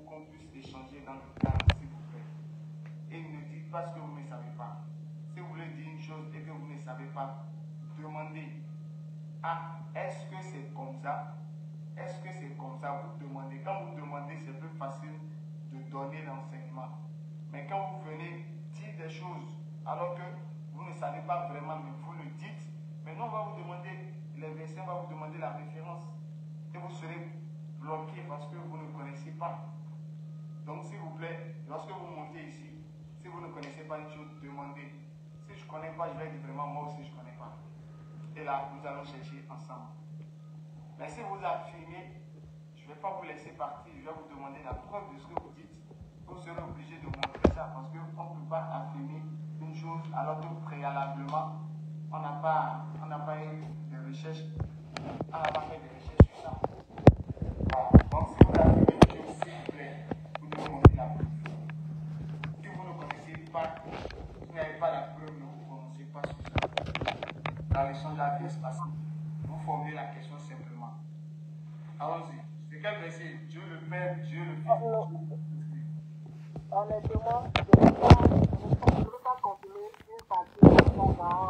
qu'on puisse échanger dans le cadre, s'il vous plaît. Et ne dites pas ce que vous ne savez pas. Si vous voulez dire une chose et que vous ne savez pas, demandez. Ah, est-ce que c'est comme ça? Est-ce que c'est comme ça? Vous demandez. Quand vous demandez, c'est plus facile de donner l'enseignement. Mais quand vous venez dire des choses alors que vous ne savez pas vraiment, mais vous le dites, maintenant on va vous demander les versets, on va vous demander la référence. Et vous serez bloqué parce que vous ne connaissez pas. Donc s'il vous plaît, lorsque vous montez ici, si vous ne connaissez pas une chose, demandez. Si je ne connais pas, je vais dire vraiment moi aussi je ne connais pas. Et là, nous allons chercher ensemble. Mais si vous affirmez, je ne vais pas vous laisser partir, je vais vous demander la preuve de ce que vous dites. Vous serez obligé de montrer ça parce qu'on ne peut pas affirmer une chose alors que préalablement, on n'a pas eu de recherche, on n'a pas fait de recherche sur ça. Voilà. Donc si vous affirmez une chose, s'il vous plaît, vous devez montrer la preuve. Si vous ne connaissez pas, vous n'avez pas la preuve, ne vous prononcez pas sur ça. Dans l'échange à bien se passer, vous formulez la question simplement. Allons-y. C'est quel verset? Dieu le Père, Dieu le Fils. Honnêtement, je ne veux pas continuer une partie dans la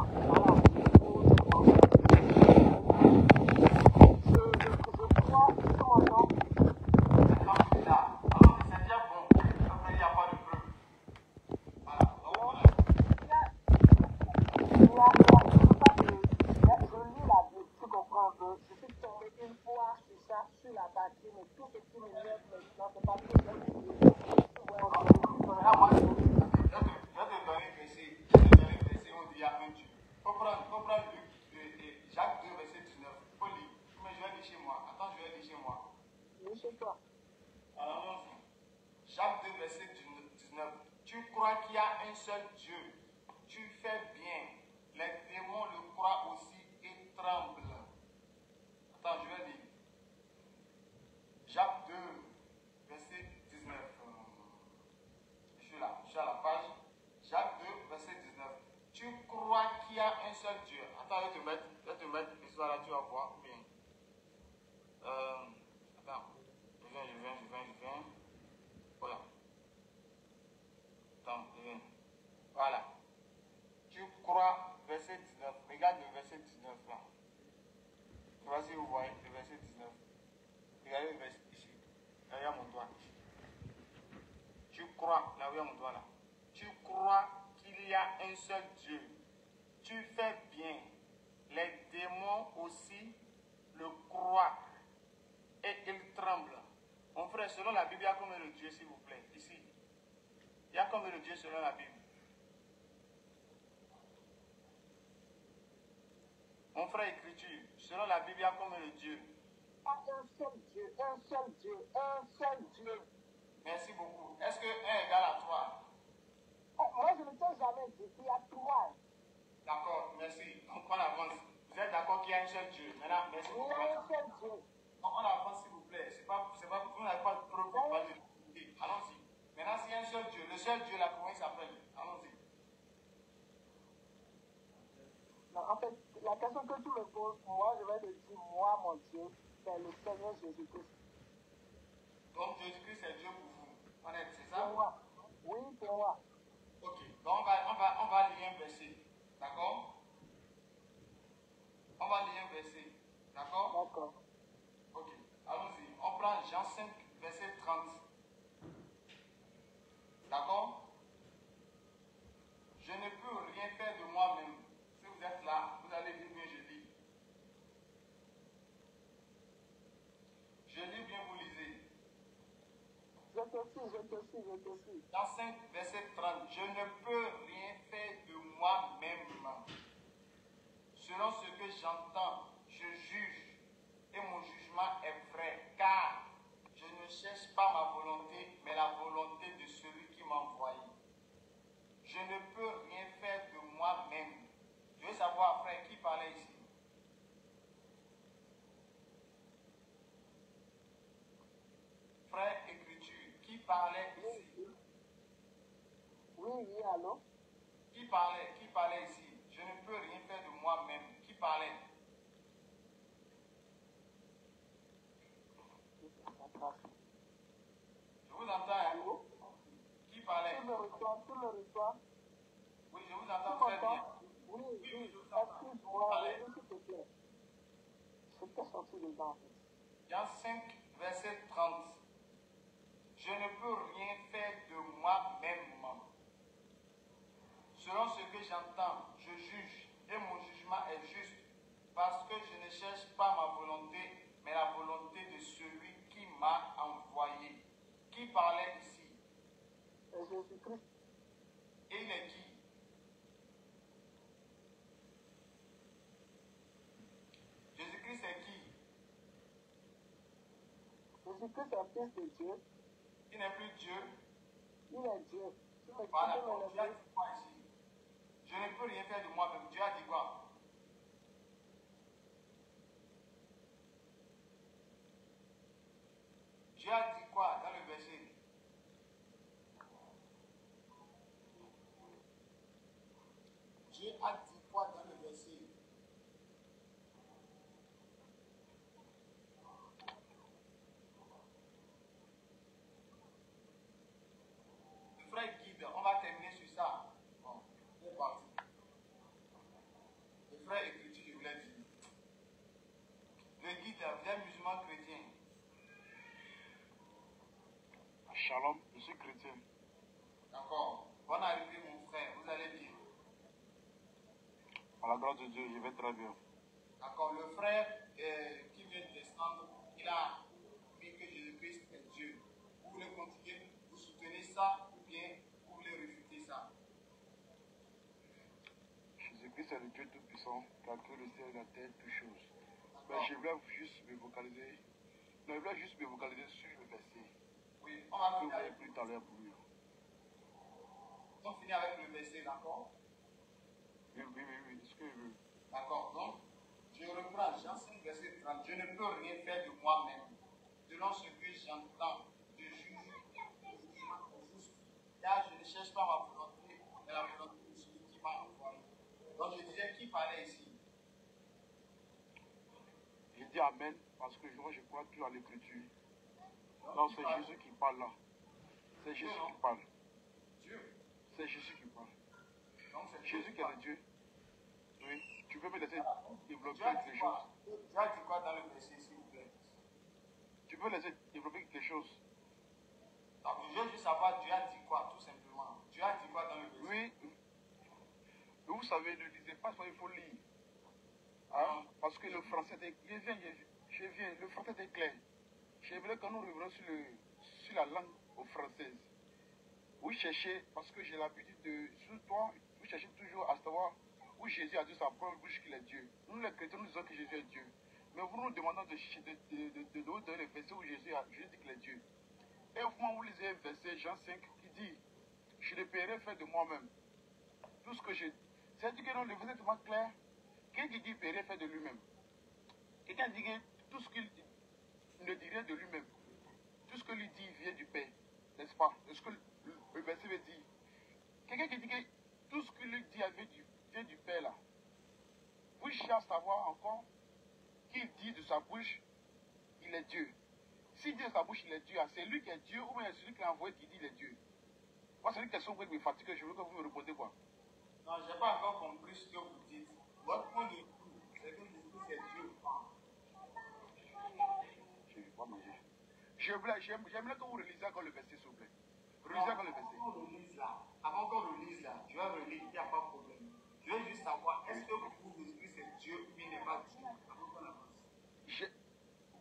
Jacques 2, verset 19. Tu crois qu'il y a un seul Dieu. Tu fais bien. Les démons le croient aussi et tremblent. Attends, je vais lire. Jacques 2, verset 19. Je suis là, je suis à la page. Jacques 2, verset 19. Tu crois qu'il y a un seul Dieu. Attends, je vais te mettre l'histoire là, tu vas voir bien. Attends, je viens. Voilà. Attends, je viens. Voilà. Tu crois, verset 19. Regarde le verset 19 là. Voici, vous voyez le verset 19. Regardez le verset ici. Là, il y a mon doigt. Tu crois, là où il y a mon doigt là. Tu crois qu'il y a un seul Dieu. Tu fais bien. Les démons aussi le croient et ils tremblent. Mon frère, selon la Bible, il y a combien de Dieu, s'il vous plaît, ici? Il y a combien de Dieu selon la Bible? Mon frère, écriture, selon la Bible, il y a combien de Dieu? Un seul Dieu, un seul Dieu, un seul Dieu. Merci beaucoup. Est-ce que 1 égale à 3? Moi, je ne t'ai jamais dit qu'il y a 3. D'accord, merci. Donc, on avance. Vous êtes d'accord qu'il y a un seul Dieu? Maintenant, merci beaucoup. Il y a un seul Dieu. Donc, on avance, s'il vous plaît. Vous n'avez pas de preuve pour parler de Dieu. Allons-y. Maintenant, s'il y a un seul Dieu, le seul Dieu, là, comment il s'appelle? Allons-y. Non, en fait, la question que tu me poses, moi, je vais te dire, moi, mon Dieu, c'est le Seigneur Jésus-Christ. Donc, Jésus-Christ, c'est Dieu pour vous. Honnête, c'est ça? Pour moi. Oui, pour moi. Ok. Donc, on va lire un verset. D'accord? On va lire un verset. D'accord? D'accord. Ok. Allons-y. On prend Jean 5, verset 30. D'accord? Je ne peux rien faire de moi-même. Si vous êtes là, vous allez lire bien, je lis. Je lis bien, vous lisez. Je te suis. Dans 5, verset 30, je ne peux rien faire de moi-même. Selon ce que j'entends, je juge et mon jugement est vrai, car je ne cherche pas ma volonté, mais la volonté de celui qui m'a envoyé. Je ne peux rien faire de moi-même. Je veux savoir, frère, qui parlait ici? Frère, écriture, qui parlait ici? Oui, allô? Qui parlait ici? Je ne peux rien faire de moi-même. Qui parlait? Je vous me reçois? Oui, je vous entends très bien. Oui, excuse-moi, s'il te plaît. J'étais sorti dedans, en fait. Jean 5, verset 30. Je ne peux rien faire de moi-même. Selon ce que j'entends, je juge, et mon jugement est juste, parce que je ne cherche pas ma volonté, mais la volonté de celui qui m'a envoyé. Qui parlait ici? Jésus-Christ. Et il est qui? Jésus-Christ est qui? Jésus-Christ est fils de Dieu. Il n'est plus Dieu. Il est Dieu. Voilà, donc Dieu a dit quoi ici? Je ne peux rien faire de moi-même. Dieu a dit quoi? Dieu a dit quoi dans le verset? Dieu a dit quoi dans le verset? Le frère guide, on va terminer sur ça. Bon, c'est parti. Le frère écriture, je voulais dire. Le guide, vous êtes musulman chrétien. Shalom, je suis chrétien. D'accord. Bonne arrivée, mon frère. Vous allez bien. À la grâce de Dieu, je vais très bien. D'accord. Le frère qui vient de descendre, il a dit que Jésus-Christ est Dieu. Vous voulez continuer? Vous soutenez ça ou bien vous voulez refuter ça? Jésus-Christ est le Dieu Tout-Puissant qui a créé le ciel et la terre, toutes choses. Mais D'accord. je voulais juste me focaliser. Non, je voulais juste me focaliser sur le verset. Oui, on va Que vous finir avez avec, pris tout à l'heure pour lui. on finit avec le verset, d'accord? Oui, est-ce que je veux? D'accord. Donc, je reprends Jean 5, verset 30. Je ne peux rien faire de moi-même. Selon ce que j'entends, je juge juste. Car je ne cherche pas ma volonté, mais la volonté de celui qui m'a envoyé. Donc, je disais qui parlait ici? Je dis Amen parce que moi je crois tout à l'écriture. Non, c'est Jésus qui parle là. C'est Jésus qui parle. Dieu. C'est Jésus qui parle. Donc, c'est Jésus qui est le Dieu. Oui. Tu peux me laisser développer Dieu a quelque dit chose? quoi? Dieu a dit quoi dans le verset, s'il vous plaît? Tu peux laisser développer quelque chose? Donc, je veux juste savoir Dieu a dit quoi, tout simplement. Dieu a dit quoi dans le verset? Oui. Vous savez, ne lisez pas, il faut lire. Hein? Parce que le français est je viens, le français est clair. J'aimerais que nous revenions sur la langue française. Vous cherchez, parce que j'ai l'habitude de, sur toi, vous cherchez toujours à savoir où Jésus a dit sa propre bouche qu'il est Dieu. Nous les chrétiens, nous disons que Jésus est Dieu. Mais vous nous demandez de nous donner les versets où Jésus dit qu'il est Dieu. Et au moment où vous lisez le verset Jean 5 qui dit, je ne peux rien faire de moi-même. Tout ce que j'ai. C'est-à-dire que non, le verset est tellement clair. Quelqu'un qui dit qu'il ne peut rien faire de lui-même. Quelqu'un dit que tout ce qu'il ne dit rien de lui-même. Tout ce que lui dit vient du Père. N'est-ce pas? Est-ce que le verset veut dire? Quelqu'un qui dit que tout ce qu'il lui dit vient du Père là. Vous cherchez à savoir encore qu'il dit de sa bouche, il est Dieu. S'il dit de sa bouche, il est Dieu, c'est lui qui est Dieu ou bien c'est celui qui l'a envoyé qui dit il est Dieu. Moi, c'est une question qui me fatigue, je veux que vous me répondez quoi. Non, je n'ai pas encore compris ce que vous dites. Votre point de vue, c'est que Jésus c'est Dieu. Je vais pas manger. J'aimerais que vous relisiez encore le verset, s'il vous plaît. Relisez encore le verset. Avant qu'on relise là, je vais relire, il n'y a pas de problème. Je veux juste savoir, est-ce que vous, Jésus c'est Dieu ou il n'est pas Dieu? Avant qu'on avance.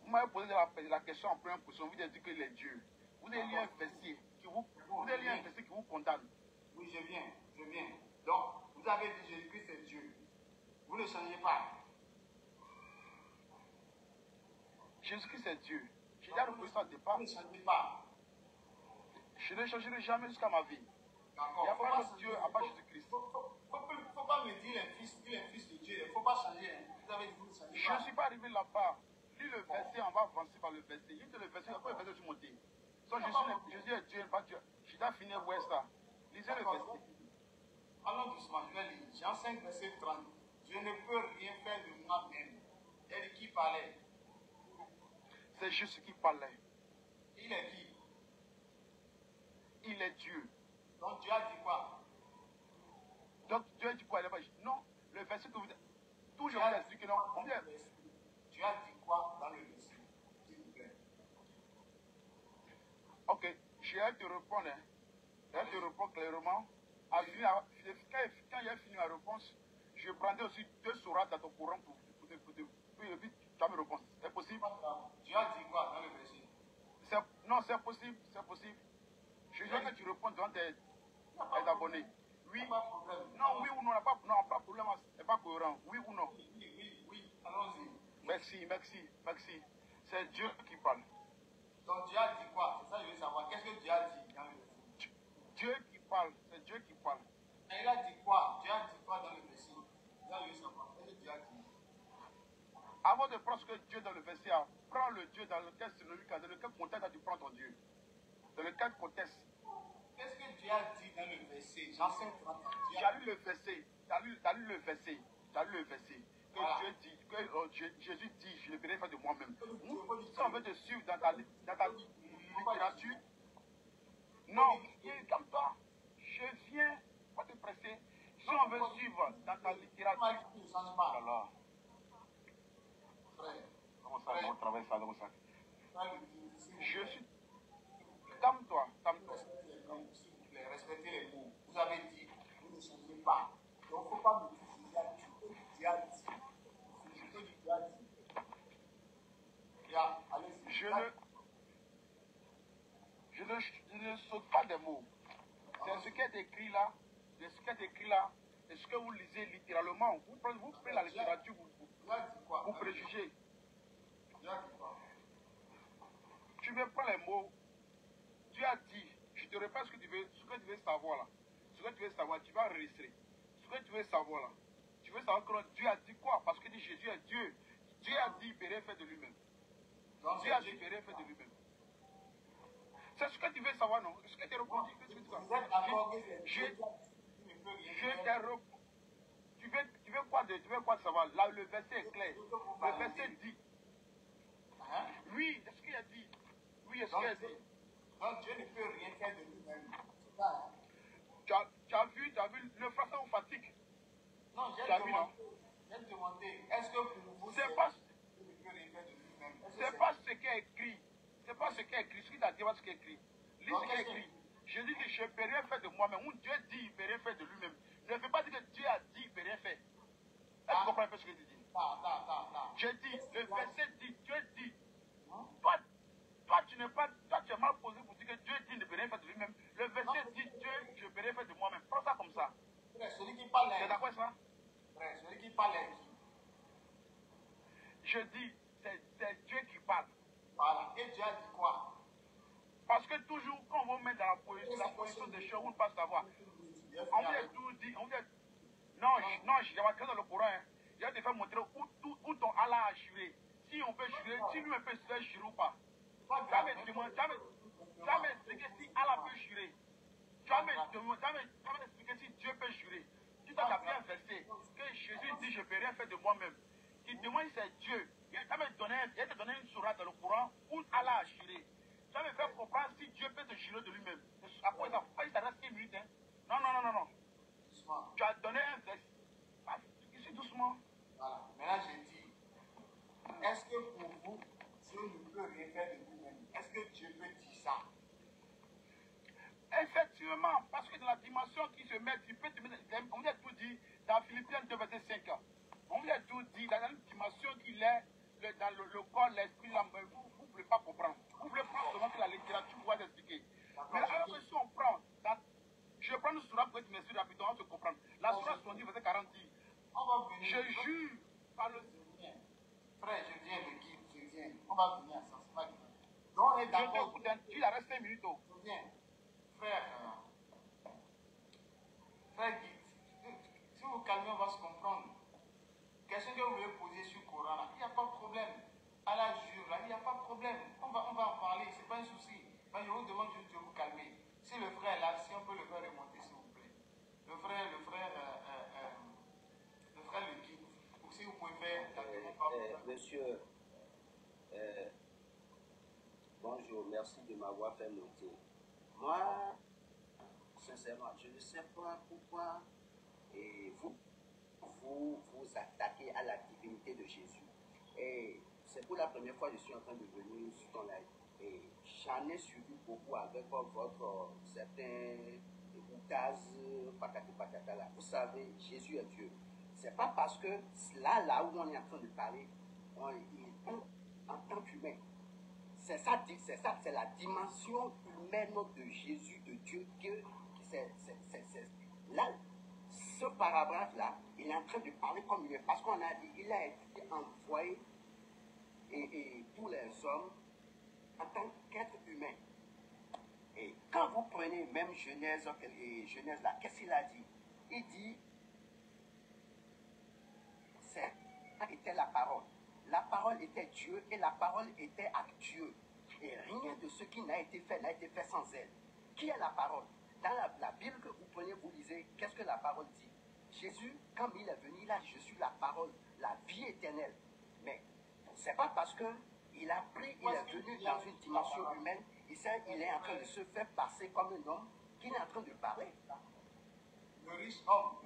Vous m'avez posé la question en première position, vous avez dit qu'il est Dieu. Vous avez lu un verset qui vous condamne. Oui, je viens. Donc, vous avez dit Jésus-Christ c'est Dieu. Vous ne changez pas. Jésus-Christ est Dieu. J'ai déjà reconnu ça au départ. Vous ne changez pas. Je ne changerai jamais jusqu'à ma vie. D'accord. Il n'y a pas d'autre Dieu à part Jésus-Christ. Faut pas me dire il est fils de Dieu. Il ne faut pas changer. Vous avez dit vous ne changez Je pas. ne suis pas arrivé là-bas. Lis le verset, on va avancer par le verset. Lis le verset, après le verset sur monter. Donc Jésus est Dieu, pas Dieu. Je dois finir où est ça. Lisez le verset. Allons doucement, je vais lire. Jean 5, verset 30. Je ne peux rien faire de moi-même. Et qui parlait? C'est Jésus qui parlait. Il est qui? Il est Dieu. Donc Dieu a dit quoi? Tout je vous explique, non. Tu as dit quoi dans le verset, s'il vous plaît? Ok, je vais te répondre. Hein. Je vais te répondre clairement. Quand j'ai fini ma réponse, je prendrai aussi 2 sourates dans ton courant pour puis tu as mes réponses. C'est possible? Tu as dit quoi dans le verset? Non, c'est possible, c'est possible. Je veux que tu répondes devant tes abonnés. Oui. Non, oui ou non, pas de problème, c'est pas cohérent. Oui ou non? Oui, allons-y. Merci. C'est Dieu qui parle. Donc Dieu a dit quoi? C'est ça que je veux savoir. Qu'est-ce que Dieu a dit dans le verset? Dieu qui parle, c'est Dieu qui parle. Et il a dit quoi? Dieu a dit quoi dans le verset? Ça je veux savoir. Qu'est-ce que Dieu a dit? Avant de prendre ce que Dieu dans le verset, prends le Dieu dans lequel synonyme, dans lequel contexte tu prends ton Dieu. Dans lequel contexte. Qu'est-ce que Dieu a dit dans le verset? Jean 5, 31. Tu as lu le verset. Que Voilà. Dieu dit, que Jésus dit, je le verrai faire de moi-même. Si on veut te suivre dans ta littérature, non, comme toi, je viens, pas te presser. Si on veut suivre dans ta littérature, alors, comment ça, on travaille ça comme ça? Je suis, calme-toi. S'il vous plaît, respectez les mots. Vous avez dit, vous ne changez pas. Donc, il ne faut pas me dire Dieu a dit. C'est ce que Dieu a dit. Je ne saute pas des mots. C'est ce qui est écrit là. C'est ce qui est écrit là. Et ce que vous lisez littéralement. Vous prenez la littérature, vous préjugez. Tu veux prendre les mots. Dieu a dit, je te répète ce que tu veux savoir là. Ce que tu veux savoir, tu vas enregistrer. Ce que tu veux savoir là. Tu veux savoir que Dieu a dit quoi? Parce que Jésus est Dieu. Dieu a dit, il peut rien faire de lui-même. Dieu a dit, il peut rien faire de lui-même. C'est ce que tu veux savoir, non? Ce que tu as répondu, tu veux quoi savoir? Là, le verset est clair. Le verset dit. Oui, c'est ce qu'il a dit. Oui, c'est ce qu'il a dit. Donc Dieu ne peut rien faire de lui-même. Tu as vu, le français vous fatigue. Non, j'ai demandé, est-ce que pour vous, c'est pas Dieu ne peut rien faire de lui-même? C'est pas ce qui est écrit. C'est pas ce qui est écrit. Ce qui t'a dit, ce qui est écrit. Lis ce qui est écrit. Je dis que je ne peux rien faire de moi-même. Ou Dieu dit, il ne peut rien faire de lui-même. Ne veux pas dire que Dieu a dit, il ne peut rien faire. Est-ce que tu comprends un peu ce que je dis? Je dis, le verset dit, Dieu dit. Toi, tu es mal posé pour dire que Dieu dit, il ne peut rien faire de lui-même. Le verset dit, Dieu, je ne peux rien faire de moi-même. Prends ça comme ça. Celui qui parle C'est d'accord ça? Celui qui parle est qui? Je dis, c'est Dieu qui parle. Voilà. Et Dieu a dit quoi? Parce que toujours, quand on vous met dans la position des choses, on ne peut pas savoir. On vous a tout dit. Non, je vais dans le Coran. Je vais te faire montrer où ton Allah a juré. Si on peut jurer, si lui peut se faire jurer ou pas. Jamais expliqué si Allah peut jurer. Jamais expliqué si Dieu peut jurer. Tu t'as pris un verset que Jésus dit je ne peux rien faire de moi-même. Tu demandes si c'est Dieu. Il va te donner une sourate dans le Coran où Allah a juré. Tu vas me faire comprendre si Dieu peut te jurer de lui-même. Après ça, ça reste 1 minute. Hein. Non. Doucement. Tu as donné un verset. Ici doucement. Voilà. Maintenant je dis, est-ce que pour vous, Dieu ne peut rien faire de lui-même? Est-ce que Dieu peut dire ça? Effectivement, parce que dans la dimension qui se met, il peut te mettre, on vous a tout dit dans Philippiens 2, verset 5. On vous a tout dit dans la dimension qu'il est, dans le corps, l'esprit, vous ne voulez pas comprendre. Vous voulez prendre seulement que la littérature pour vous expliquer. Mais alors que si on prend, je vais prendre une sourate pour que tu m'expliques rapidement, on se comprendre. La sourate 70, verset 40 dit, je jure par le Seigneur. Frère, je viens le guide, je viens. On va venir à ça, c'est pas grave. Donc on est d'accord. Il reste 5 minutes. Je viens. Frère guide, si vous calmez, on va se comprendre. Question que vous voulez poser sur le Coran, là, il n'y a pas de problème. À la jure, là, il n'y a pas de problème. On va en parler, ce n'est pas un souci. Mais je vous demande juste de vous calmer. Si le frère est là, si on peut le faire remonter, s'il vous plaît. Le frère le guide. Ou si vous pouvez faire la demande. Monsieur, bonjour, merci de m'avoir fait monter. Moi, sincèrement, je ne sais pas pourquoi vous attaquez à la divinité de Jésus. Et c'est pour la première fois que je suis en train de venir sur ton live. Et j'en ai suivi beaucoup avec votre certain Oukaz, patati patata là. Vous savez, Jésus est Dieu. C'est pas parce que là où on est en train de parler, on en tant qu'humain. C'est la dimension humaine de Jésus, de Dieu, là, ce paragraphe-là, il est en train de parler comme il est, parce qu'on a dit, il a été envoyé et pour les hommes en tant qu'être humain. Et quand vous prenez même Genèse là, qu'est-ce qu'il a dit? Il dit, ça était la parole. La parole était Dieu et la parole était avec Dieu. Et rien de ce qui n'a été fait sans elle. Qui est la parole? Dans la Bible que vous prenez, vous lisez, qu'est-ce que la parole dit? Jésus, quand il est venu, il a dit, je suis la parole, la vie éternelle. Mais c'est pas parce qu'il a pris, il est venu dans une dimension humaine, il est en train de se faire passer comme un homme qu'il est en train de parler. Le riche homme.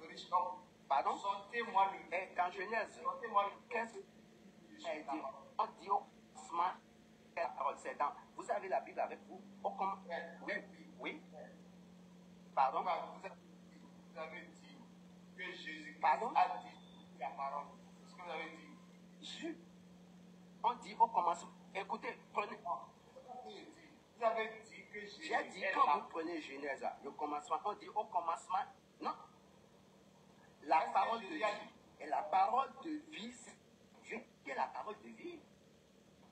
Pardon? Sortez-moi le. Et dans Genèse, qu'est-ce qu'il dit? On dit au commencement, la parole, c'est dans. Vous avez la Bible avec vous? Oui. Pardon? Vous avez dit que Jésus a dit la parole. C'est ce que vous avez dit. On dit au commencement. Écoutez, prenez. Vous avez dit que Jésus. J'ai dit, quand vous prenez Genèse, le commencement, on dit au commencement. Non. La parole de vie. Et la parole de vie, c'est Dieu qui est la parole de vie.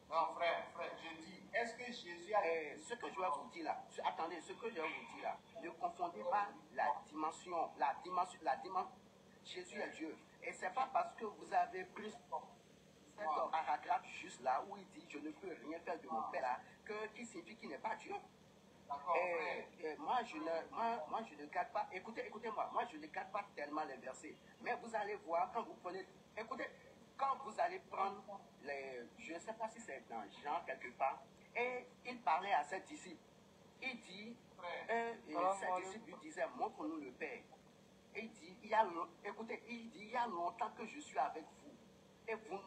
Non, frère, je dis, est-ce que Jésus a... ce que je vais vous dire là, attendez, ce que je vais vous dire là, ne confondez pas la dimension, Jésus est Dieu. Et c'est pas parce que vous avez pris cet paragraphe juste là, où il dit, je ne peux rien faire de mon Père là, qui signifie qu'il n'est pas Dieu. Et moi, je ne garde pas, écoutez-moi, moi, je ne garde pas tellement les versets. Mais vous allez voir, quand vous prenez, écoutez, quand vous allez prendre je ne sais pas si c'est dans Jean quelque part, et il parlait à ses disciples. Il dit, ses disciples lui disaient, montre-nous le Père. Et il dit, il y a longtemps que je suis avec vous. Et vous.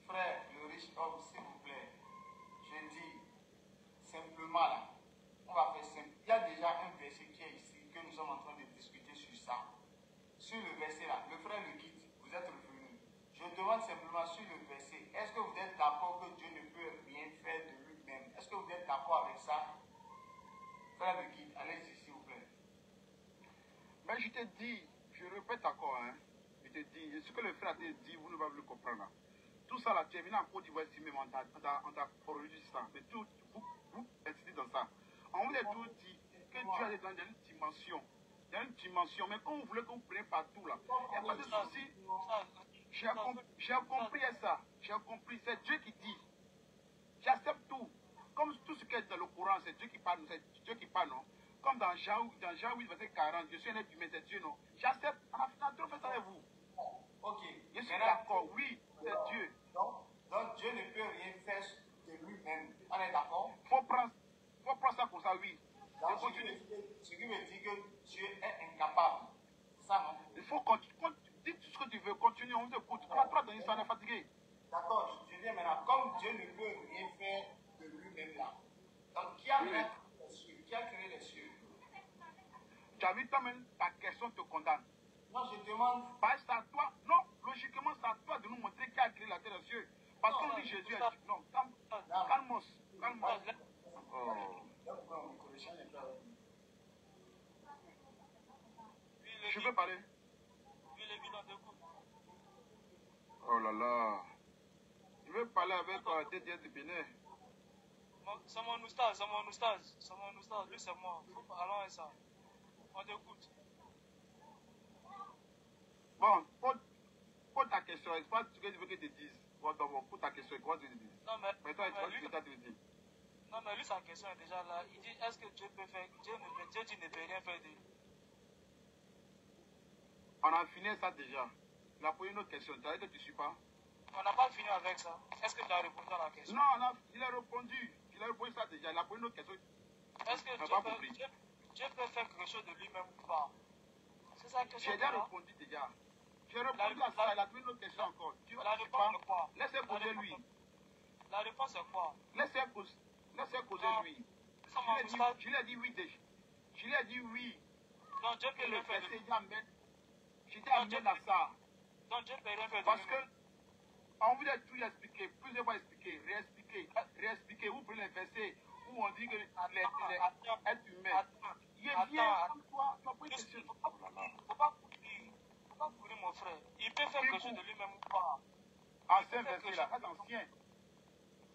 Frère, le riche homme, s'il vous plaît, je dis, simplement là, on va faire simple. Il y a déjà un verset qui est ici, que nous sommes en train de discuter sur ça. Sur le verset là, le frère le guide, vous êtes revenu. Je demande simplement sur le verset, est-ce que vous êtes d'accord que Dieu ne peut rien faire de lui-même? Est-ce que vous êtes d'accord avec ça? Frère le guide, allez-y s'il vous plaît. Mais je te dis, je répète encore, hein, je te dis, ce que le frère t'a dit, vous ne pouvez pas le comprendre. Tout ça là, tu es venu en Côte d'Ivoire ici même, on t'a produit ça. Mais tout, vous êtes dans ça. On vous a tout dit que Dieu est dans une dimension. Il y a une dimension, mais quand vous voulez que vous preniez partout là, il n'y a pas de souci. J'ai compris ça. J'ai compris. C'est Dieu qui dit. J'accepte tout. Comme tout ce qui est dans le Coran, c'est Dieu qui parle, non? Comme dans Jean 8, verset 40, je suis un être humain, c'est Dieu, non? J'accepte. On a trop fait ça avec vous. Ok. Je suis d'accord, oui, c'est Dieu. Donc Dieu ne peut rien faire de lui-même. On est d'accord? Faut prendre ça pour ça, oui. Donc, ce qui me dit que Dieu est incapable. C'est ça, non? Il faut continuer. Dis tout ce que tu veux, continue, on vous écoute. On va pas donner ça, on est fatigué. D'accord, je viens maintenant. Comme Dieu ne peut rien faire de lui-même là. Donc, qui a créé les cieux? Qui a créé les cieux? Tu as vu toi-même, ta question te condamne. Non, je demande. Parce que c'est à toi, non, logiquement, c'est à toi de nous montrer qui a créé la terre et les cieux. Parce qu'on dit Jésus est Dieu. Non, calme-moi. Je veux parler. Oh là là. Je veux parler avec DDS de Bénin. C'est mon oustaz. Lui, c'est moi. Allons avec ça. On t'écoute. Bon, pose ta question. C'est pas ce que tu veux que je te dise. Bon, pose ta question. Quoi tu veux dire? Non, mais toi, tu veux dire. Non, mais lui, sa question est déjà là. Il dit, est-ce que Dieu peut faire... Dieu dit ne peut rien faire de lui. On a fini ça déjà. Il a posé une autre question. Tu as dit que tu ne suis pas? On n'a pas fini avec ça. Est-ce que tu as répondu à la question? Non, il a répondu. Il a répondu ça déjà. Il a posé une autre question. Est-ce que Dieu peut faire quelque chose de lui-même ou pas? C'est ça que j'ai déjà répondu déjà. J'ai répondu à ça, il a trouvé une autre question encore. La réponse c'est quoi? Laissez poser lui. La réponse c'est quoi? Laissez poser lui. Je lui ai dit oui déjà. Je lui ai dit oui. Donc Dieu peut rien faire de lui. J'étais amené dans ça. Donc Dieu peut rien faire de lui. Parce que on vous a tout expliqué, plusieurs fois expliqué, réexpliqué. Vous prenez les versets où on dit que l'être humain. Il est bien comme toi. Tu as pris une question. Faut pas courir mon frère. Il peut faire quelque chose de lui-même ou pas. Ancien verset là, c'est ancien.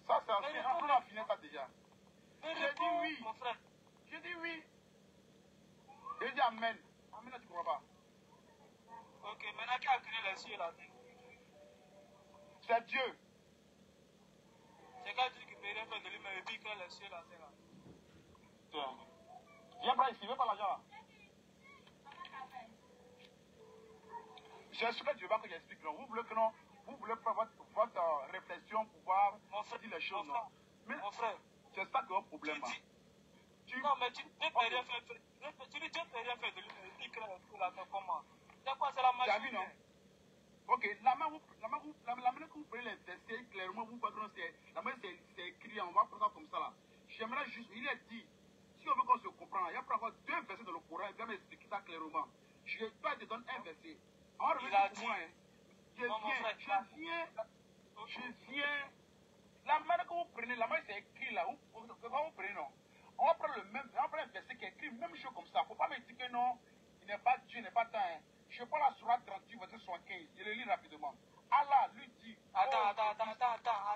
Ça c'est ancien. On a fini ça déjà. J'ai dit oui. Mon frère. J'ai dit oui. J'ai dit amen. Amen, là, tu ne crois pas. Ok, maintenant qui a créé les cieux et la terre? C'est Dieu. C'est quand Dieu qui peut rien faire de lui-même et puis il crée les cieux et la terre. Viens prendre ici, viens pas l'argent là. Je suis que Dieu va que j'explique. Vous voulez que non? Vous voulez faire votre réflexion pour pouvoir dire les choses, non? Mais mon frère, c'est ça qui est le problème. Non, mais Dieu ne peut rien faire. Tu dis Dieu ne peut rien faire de lui, mais il crée les cieux et la terre comment? C'est quoi? C'est la magie. Tu as vu, non? Ok, la main que vous prenez les versets, clairement, vous voyez que la main c'est écrit, on va prendre ça comme ça là. J'aimerais juste, il est dit, si on veut qu'on se comprenne, il y a pour avoir 2 versets dans le Coran, il va m'expliquer ça clairement. Toi, je te donne un verset. On va revenir pour moi, hein. Je viens. La main que vous prenez, la main c'est écrit là, comment vous prenez, non? On va prendre un verset qui est écrit, même chose comme ça. Il ne faut pas me dire que non, il n'est pas Dieu, il n'est pas temps. Hein. Je prends la sourate 38, verset 75. Je le lis rapidement. Allah lui dit. Attends.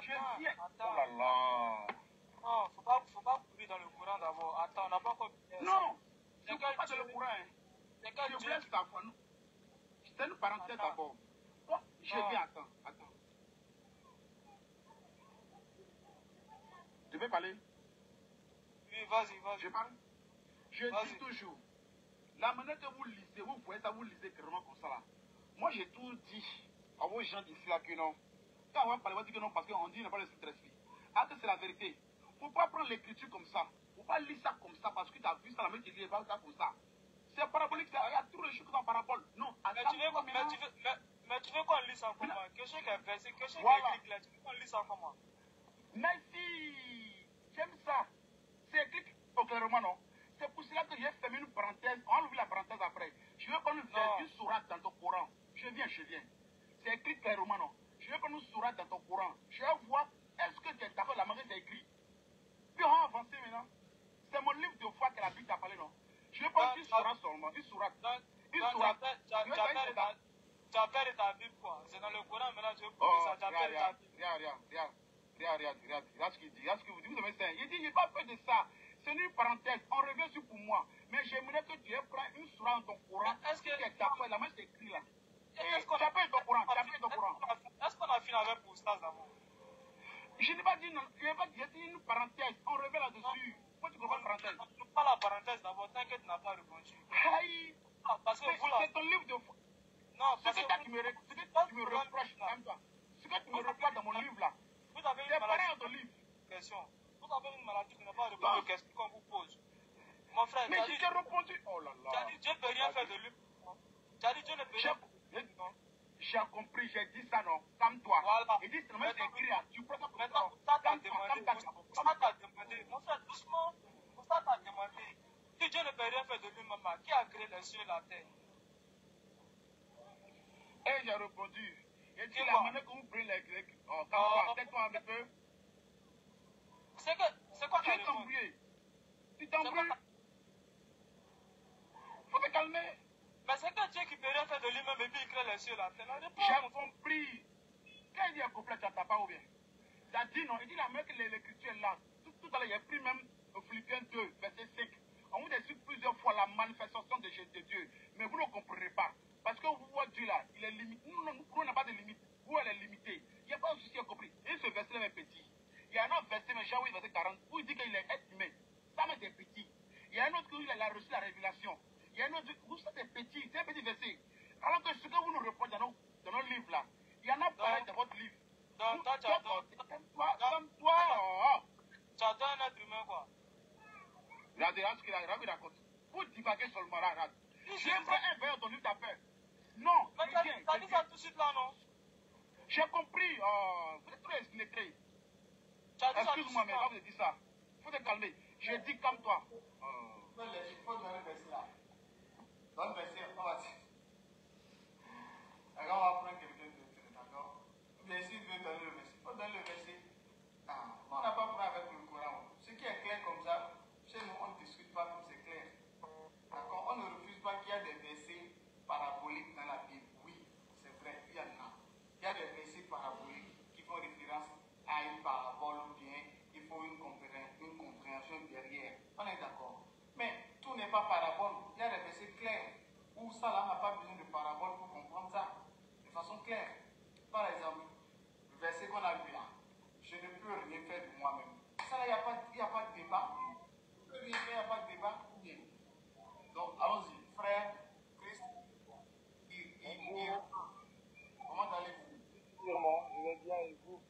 Je viens. Oh là là. Non, faut pas courir dans le courant d'abord. Attends, on n'a pas encore. Non, je ne pas dans le courant. Hein. Je blesse ta foi. C'est une parenthèse d'abord. Je viens, attends. Je vais parler. Oui, vas-y. Je parle. Je dis toujours. La manière que vous lisez, vous voyez ça, vous lisez clairement comme ça là. Moi j'ai tout dit à vos gens d'ici là que non. Quand on va parler, on va dire que non parce qu'on dit ne pas le Saint-Esprit. Ah que c'est la vérité. Il ne faut pas prendre l'écriture comme ça. Il ne faut pas lire ça comme ça parce que tu as vu ça, la main qui lit pas ça comme ça. C'est parabolique, il y a tout le choses dans parabole. Non, mais tu veux qu'on lise ça comment? Quelque chose qui est versé, quelque chose qui est écrit là, tu veux qu'on lise ça comment? Merci. J'aime ça. C'est écrit clairement non. C'est pour cela que j'ai fait une parenthèse. On va ouvrir la parenthèse après. Je veux qu'on nous fasse une sourate dans ton Coran. Je viens. C'est écrit clairement, non? Je veux qu'on nous sourate dans ton Coran. Je veux voir, est-ce que tu es d'accord, la manière c'est écrit. Puis on va avancer maintenant. C'est mon livre de foi que la Bible t'a parlé, non? Je veux pas une sourate seulement. Une sourate. Tu appelles ta Bible quoi? C'est dans le Coran, maintenant je veux prouver ça. Tu appelles ta Bible. Regarde ce qu'il dit. Regarde ce que vous dites. Vous avez ça. Il dit, il n'y a pas peur de ça. C'est une parenthèse, on revient sur pour moi. Mais j'aimerais que tu prennes une sourate dans ton Coran. Est-ce que la main c'est écrit là. Tu appelles ton Coran. Est-ce qu'on a fini avec Oustaz d'abord? Je n'ai pas dit non. Je n'ai pas dit une parenthèse. On revient là-dessus. Moi tu comprends la parenthèse? Pas la parenthèse d'abord. T'inquiète, tu n'as pas répondu. Aïe. Parce que vous là. C'est ton livre de foi. Non, parce que tu me reproches, ce que tu me reproches dans mon livre là. Vous avez une maladie. Vous avez une maladie qui n'a pas répondu aux questions qu'on vous pose. Mon frère, mais je t'ai répondu. Oh là là. Tu as dit Dieu ne peut rien faire de lui. Tu as dit Dieu ne peut rien faire. J'ai compris, j'ai dit ça non. Calme-toi. Voilà. Il dit c'est même écrit là. Tu prends ça comme ça. Ça t'a demandé. Mon frère, doucement. Ça t'a demandé. Si Dieu ne peut rien faire de lui-même, qui a créé les cieux et la terre? Et j'ai répondu. Et dit la manière que vous prenez les Grecs. Oh, calme-toi. Tais-toi avec eux. C'est quoi ta réponse? Tu t'embrouilles. Faut te calmer. Mais c'est que Dieu qui peut rien faire de lui-même et puis il crée les cieux et la terre. J'ai compris. Quand il dit un couplet, tu n'as pas ou bien? Il a dit non. Il dit la manière que l'écriture est là. Tout à l'heure, il a pris même Philippiens 2, verset 5. On vous explique plusieurs fois la manifestation de Dieu. Mais vous ne comprenez pas. Parce que vous voyez Dieu là, il est limité. Nous, on n'a pas de limite. Vous, elle est limitée. Il n'y a pas de souci à compris. Et ce verset-là est petit. Il y a un autre verset, mais Jean 8, verset 40, où il dit qu'il est être humain. Ça, mais c'est petit. Il y a un autre où il a reçu la révélation. Il y a un autre où ça, c'est petit. C'est un petit verset. Alors que ce que vous nous reprochez dans nos livres là, il y en a pareil dans votre livre. Donc, toi, tu attends un être humain, quoi. Regarde ce qu'il raconte. Vous divaguez seulement, regarde. Je prends un verre dans ton livre d'affaires. Non, mais ça dit ça J'ai compris. Vous êtes trop expliqué. Excuse-moi, mais quand vous dites ça, il faut te calmer. J'ai dit calme-toi. Il faut donner le verset là. Donne le verset, on va dire. Alors, on va prendre quelqu'un d'autre, d'accord? Bien sûr, tu veux donner le verset. Il faut donner le verset. Ah, on n'a pas pris avec le Coran. Ce qui est clair comme ça, chez nous, on ne discute pas comme c'est clair. D'accord? On ne refuse pas qu'il y a des versets paraboliques dans la Bible. Oui, c'est vrai, il y en a. Il y a des versets paraboliques qui font référence à une parabole ou bien il faut une compréhension derrière. On est d'accord. Mais tout n'est pas parabole. Il y a des versets clairs où ça là n'a pas besoin de parabole pour comprendre ça de façon claire. Par exemple, le verset qu'on a vu là, je ne peux rien faire de moi-même. Ça là, il n'y a pas de débat. Je ne peux rien faire, il n'y a pas de débat. Bien. Donc, allons-y. Frère, Christ, comment allez-vous? Je vais bien et vous?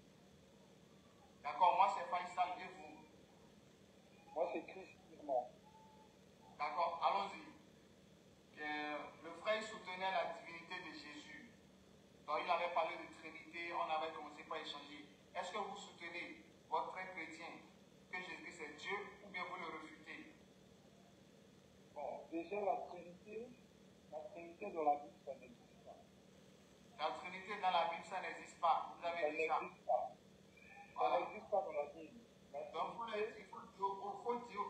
D'accord, moi c'est Faisal et vous? Moi c'est Christ. D'accord, allons-y. Le frère soutenait la divinité de Jésus. Donc il avait parlé de Trinité, on avait commencé par échanger. Est-ce que vous soutenez, votre frère chrétien, que Jésus-Christ est Dieu ou bien vous le refutez? Bon, déjà la Trinité dans la Bible, ça n'existe pas. La Trinité dans la Bible, ça n'existe pas. Vous avez dit ça. Ça n'existe pas. Ça n'existe pas dans la Bible. Donc il faut dire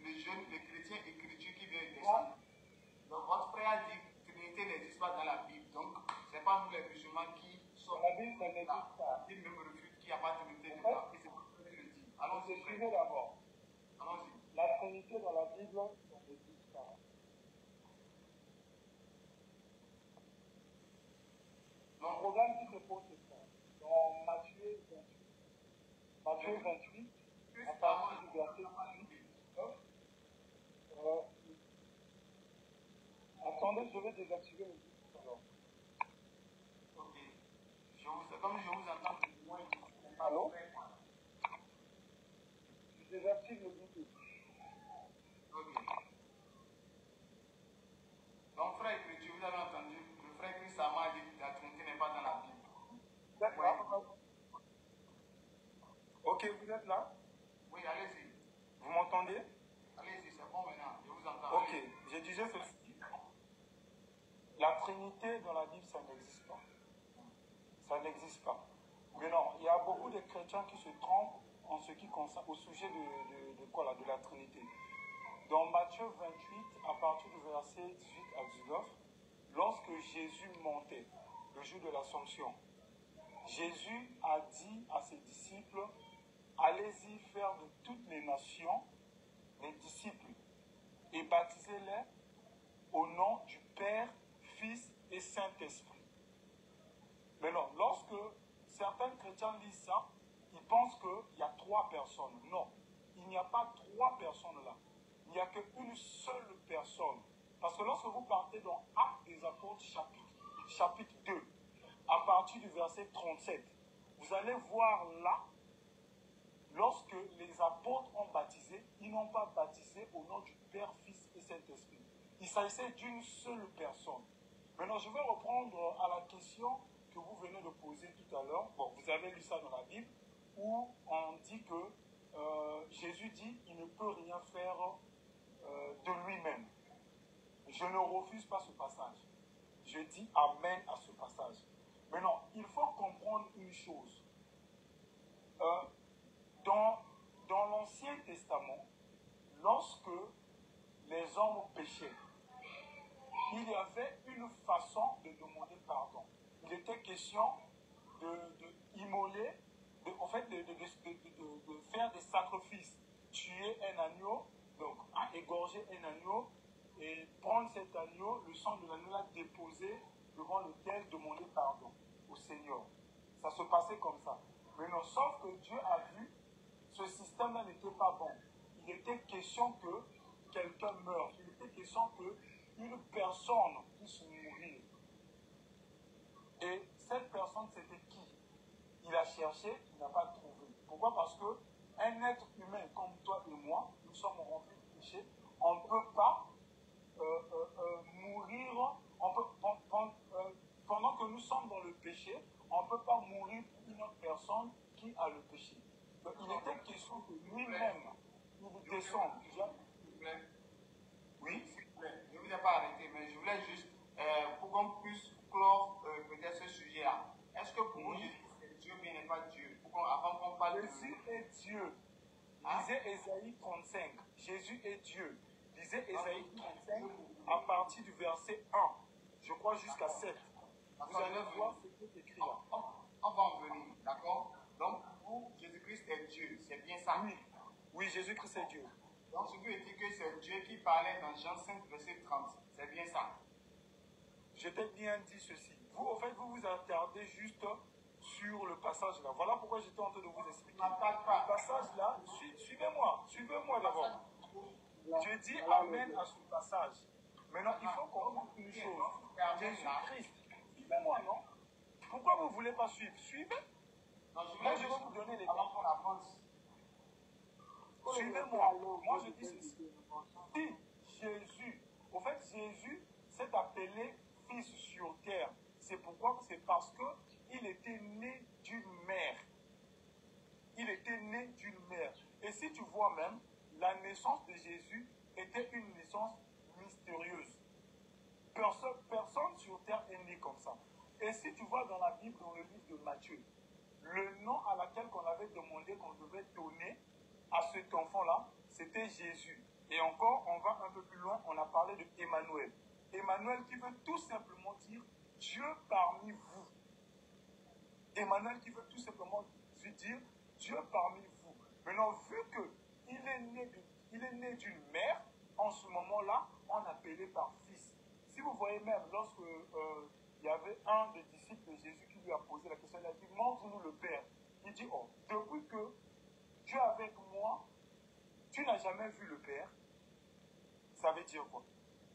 le jeune, le chrétien écriture qui vient de descendre. Donc votre frère a dit que la Trinité n'existe pas dans la Bible. Donc ce n'est pas nous les musulmans qui sommes. Dans la Bible, ça n'existe pas. Il même refuse qu'il n'y a pas de Trinité dedans. Et c'est pour ça qu'il le dit. Allons-y. Suivez d'abord. Allons-y. La Trinité dans la Bible, ça n'existe pas. Le problème qui se pose, c'est ça. Dans Matthieu 28, à partir du verset 18, attendez, je vais désactiver le disque alors. Ok. Comme je vous entends, moi, je ne pas. Allô? Je désactive le disque. Ok. Donc, frère écriture, vous avez entendu, le frère Christ a dit que la Trinité n'est pas dans la Bible. D'accord. Ok, vous êtes là? Oui, allez-y. Vous m'entendez? Allez-y, c'est bon maintenant, je vous entends. Ok, je disais ceci. La Trinité dans la Bible, ça n'existe pas. Ça n'existe pas. Mais non, il y a beaucoup de chrétiens qui se trompent en ce qui concerne au sujet de quoi là, de la Trinité. Dans Matthieu 28, à partir du verset 18 à 19, lorsque Jésus montait le jour de l'Assomption, Jésus a dit à ses disciples, allez-y faire de toutes les nations les disciples et baptisez-les au nom du Père, Fils et Saint-Esprit. Maintenant, lorsque certains chrétiens lisent ça, ils pensent qu'il y a 3 personnes. Non, il n'y a pas 3 personnes là. Il n'y a qu'une seule personne. Parce que lorsque vous partez dans Actes des Apôtres, chapitre 2, à partir du verset 37, vous allez voir là, lorsque les apôtres ont baptisé, ils n'ont pas baptisé au nom du Père, Fils et Saint-Esprit. Il s'agissait d'une seule personne. Maintenant, je vais reprendre à la question que vous venez de poser tout à l'heure. Bon, vous avez lu ça dans la Bible, où on dit que Jésus dit qu'il ne peut rien faire de lui-même. Je ne refuse pas ce passage. Je dis Amen à ce passage. Maintenant, il faut comprendre une chose. Dans l'Ancien Testament, lorsque les hommes péchaient, il y avait une façon de demander pardon. Il était question d'immoler, de faire des sacrifices, tuer un agneau, donc égorger un agneau, et prendre cet agneau, le sang de l'agneau là, déposer devant l'autel, demander pardon au Seigneur. Ça se passait comme ça. Mais non, sauf que Dieu a vu, ce système-là n'était pas bon. Il était question que quelqu'un meure. Il était question qu'une personne puisse mourir. Et cette personne, c'était qui? Il a cherché, il n'a pas trouvé. Pourquoi? Parce qu'un être humain comme toi et moi, nous sommes remplis de péché. On ne peut pas mourir pendant que nous sommes dans le péché, on ne peut pas mourir pour une autre personne qui a le péché. Donc, il était question que lui-même, il descende. S'il vous plaît. Oui. S'il vous plaît. Je ne vous ai pas arrêté, mais je voulais juste, pour qu'on puisse clore peut-être ce sujet-là. Est-ce que pour vous, Jésus c'est Dieu, mais il n'est pas Dieu? Avant qu'on parle de... Jésus est Dieu. Hein? Lisez Ésaïe 35. Jésus est Dieu. Lisez Ésaïe 35 à partir du verset 1. Je crois jusqu'à 7. Vous allez voir ce qui est écrit là. On va en venir, d'accord? Donc, pour vous, Jésus-Christ est Dieu, c'est bien ça? Oui. Oui, Jésus-Christ est Dieu. Donc, ce qui veut dire que c'est Dieu qui parlait dans Jean 5, verset 30. C'est bien ça? Je t'ai bien dit ceci. Vous, en fait, vous vous attardez juste sur le passage là. Voilà pourquoi j'étais en train de vous expliquer. Le passage là, suivez-moi d'abord. Je dis Amen à ce passage. Maintenant, il faut qu'on comprenne une chose. Jésus-Christ, suivez-moi, non? Pourquoi vous ne voulez pas suivre? Suivez. Non, Moi, je vais vous donner les avant qu'on avance. Suivez-moi. Moi, je dis ceci. Si Jésus, en fait, Jésus s'est appelé fils sur terre. C'est pourquoi? C'est parce qu'il était né d'une mère. Il était né d'une mère. Et si tu vois même, la naissance de Jésus était une naissance mystérieuse. Personne sur terre est né comme ça. Et si tu vois dans la Bible, dans le livre de Matthieu, le nom à laquelle on avait demandé qu'on devait donner à cet enfant-là, c'était Jésus. Et encore, on va un peu plus loin, on a parlé de Emmanuel. Emmanuel qui veut tout simplement dire Dieu parmi vous. Emmanuel qui veut tout simplement dire Dieu parmi vous. Maintenant, vu qu'il est né d'une mère, en ce moment-là, on appelait par fils. Si vous voyez même, lorsque il y avait un des disciples de Jésus qui lui a posé la question, il a dit, montre-nous le Père. Il dit, oh, depuis que tu es avec moi, tu n'as jamais vu le Père. Ça veut dire quoi?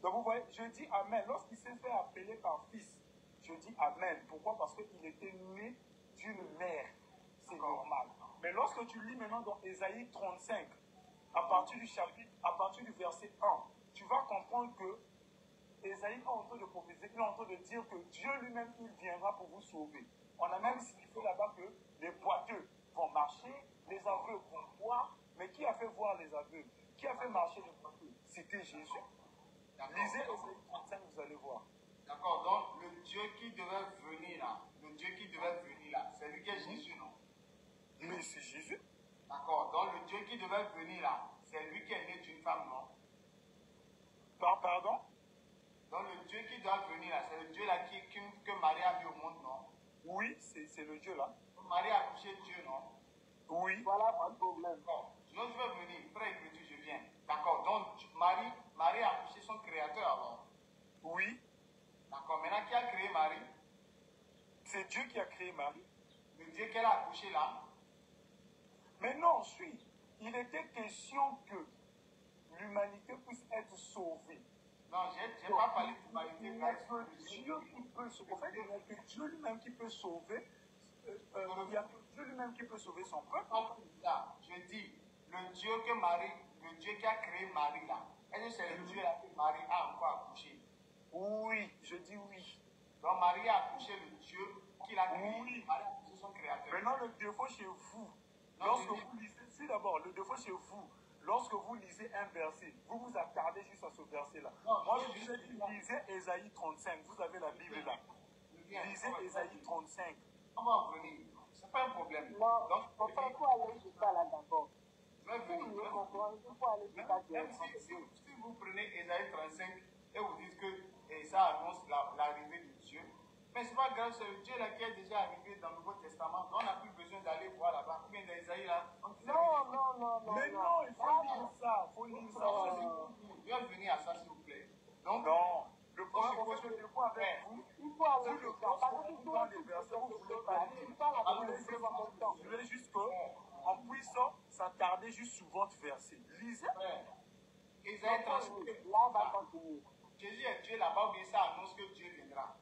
Donc vous voyez, je dis Amen. Lorsqu'il s'est fait appeler par fils, je dis Amen. Pourquoi? Parce qu'il était né d'une mère. C'est normal. Mais lorsque tu lis maintenant dans Ésaïe 35, à partir du chapitre, à partir du verset 1, tu vas comprendre que Ésaïe est en train de prophétiser, il est en train de dire que Dieu lui-même, il viendra pour vous sauver. On a même signifié là-bas que les boiteux vont marcher, les aveugles vont voir. Mais qui a fait voir les aveugles? Qui a fait marcher les boiteux? C'était Jésus. Lisez Ésaïe 35, vous allez voir. D'accord, donc le Dieu qui devait venir là, c'est lui qui est Jésus, non? Mais c'est Jésus. D'accord, donc le Dieu qui devait venir là, c'est lui qui est né d'une femme, non? Pardon? Donc le Dieu qui doit venir là, c'est le Dieu là que Marie a mis au monde, non? Oui, c'est le Dieu là. Marie a accouché Dieu, non? Oui. Voilà pas de problème. D'accord, donc je vais venir, frère Écriture, je viens. D'accord, donc Marie a accouché son créateur alors? Oui. D'accord, maintenant qui a créé Marie? C'est Dieu qui a créé Marie. Le Dieu qu'elle a accouché là? Mais non, il était question que l'humanité puisse être sauvée. Non, je n'ai pas parlé d'humanité. Il n'y a que Dieu qui peut sauver. En fait, il n'y a que Dieu lui-même qui peut sauver. Il n'y a que Dieu lui-même qui peut sauver son peuple. Je dis, le Dieu qui a créé Marie là, est-ce que c'est le Dieu là que Marie a encore accouché? Oui, je dis oui. Donc Marie a accouché le Dieu qu'il a créé. Oui. Marie a accouché son créateur. Maintenant, le défaut chez vous, lorsque vous lisez, si d'abord, le défaut chez vous, lorsque vous lisez un verset, vous vous attardez juste à ce verset-là. Moi, je vous ai dit, lisez Ésaïe 35, vous avez la Bible là. Lisez Ésaïe 35. On va en venir. Ce n'est pas un problème. Non, Donc, il faut aller jusqu'à là d'abord. je vais venir. Il faut aller jusqu'à Même si vous prenez Ésaïe 35 et vous dites que ça annonce l'arrivée de Dieu, mais ce n'est pas grave, c'est le Dieu là qui est déjà arrivé dans le Nouveau Testament. Donc on n'a plus besoin d'aller voir là-bas. Ou bien dans Ésaïe là. Non. Mais non, il faut lire ça. Il faut lire ça. Je vais venir à ça, s'il vous plaît. Donc, Non. Le problème, en fait, le point avec vous, il faut aller vous, jusqu'à là. Parce que dans les versets, vous ne voulez pas lire. Vous voulez juste qu'on puisse s'attarder juste sur votre verset. Lisez. Ésaïe 35. Là, on va continuer. Jésus est Dieu là-bas, ou bien ça annonce que Dieu viendra.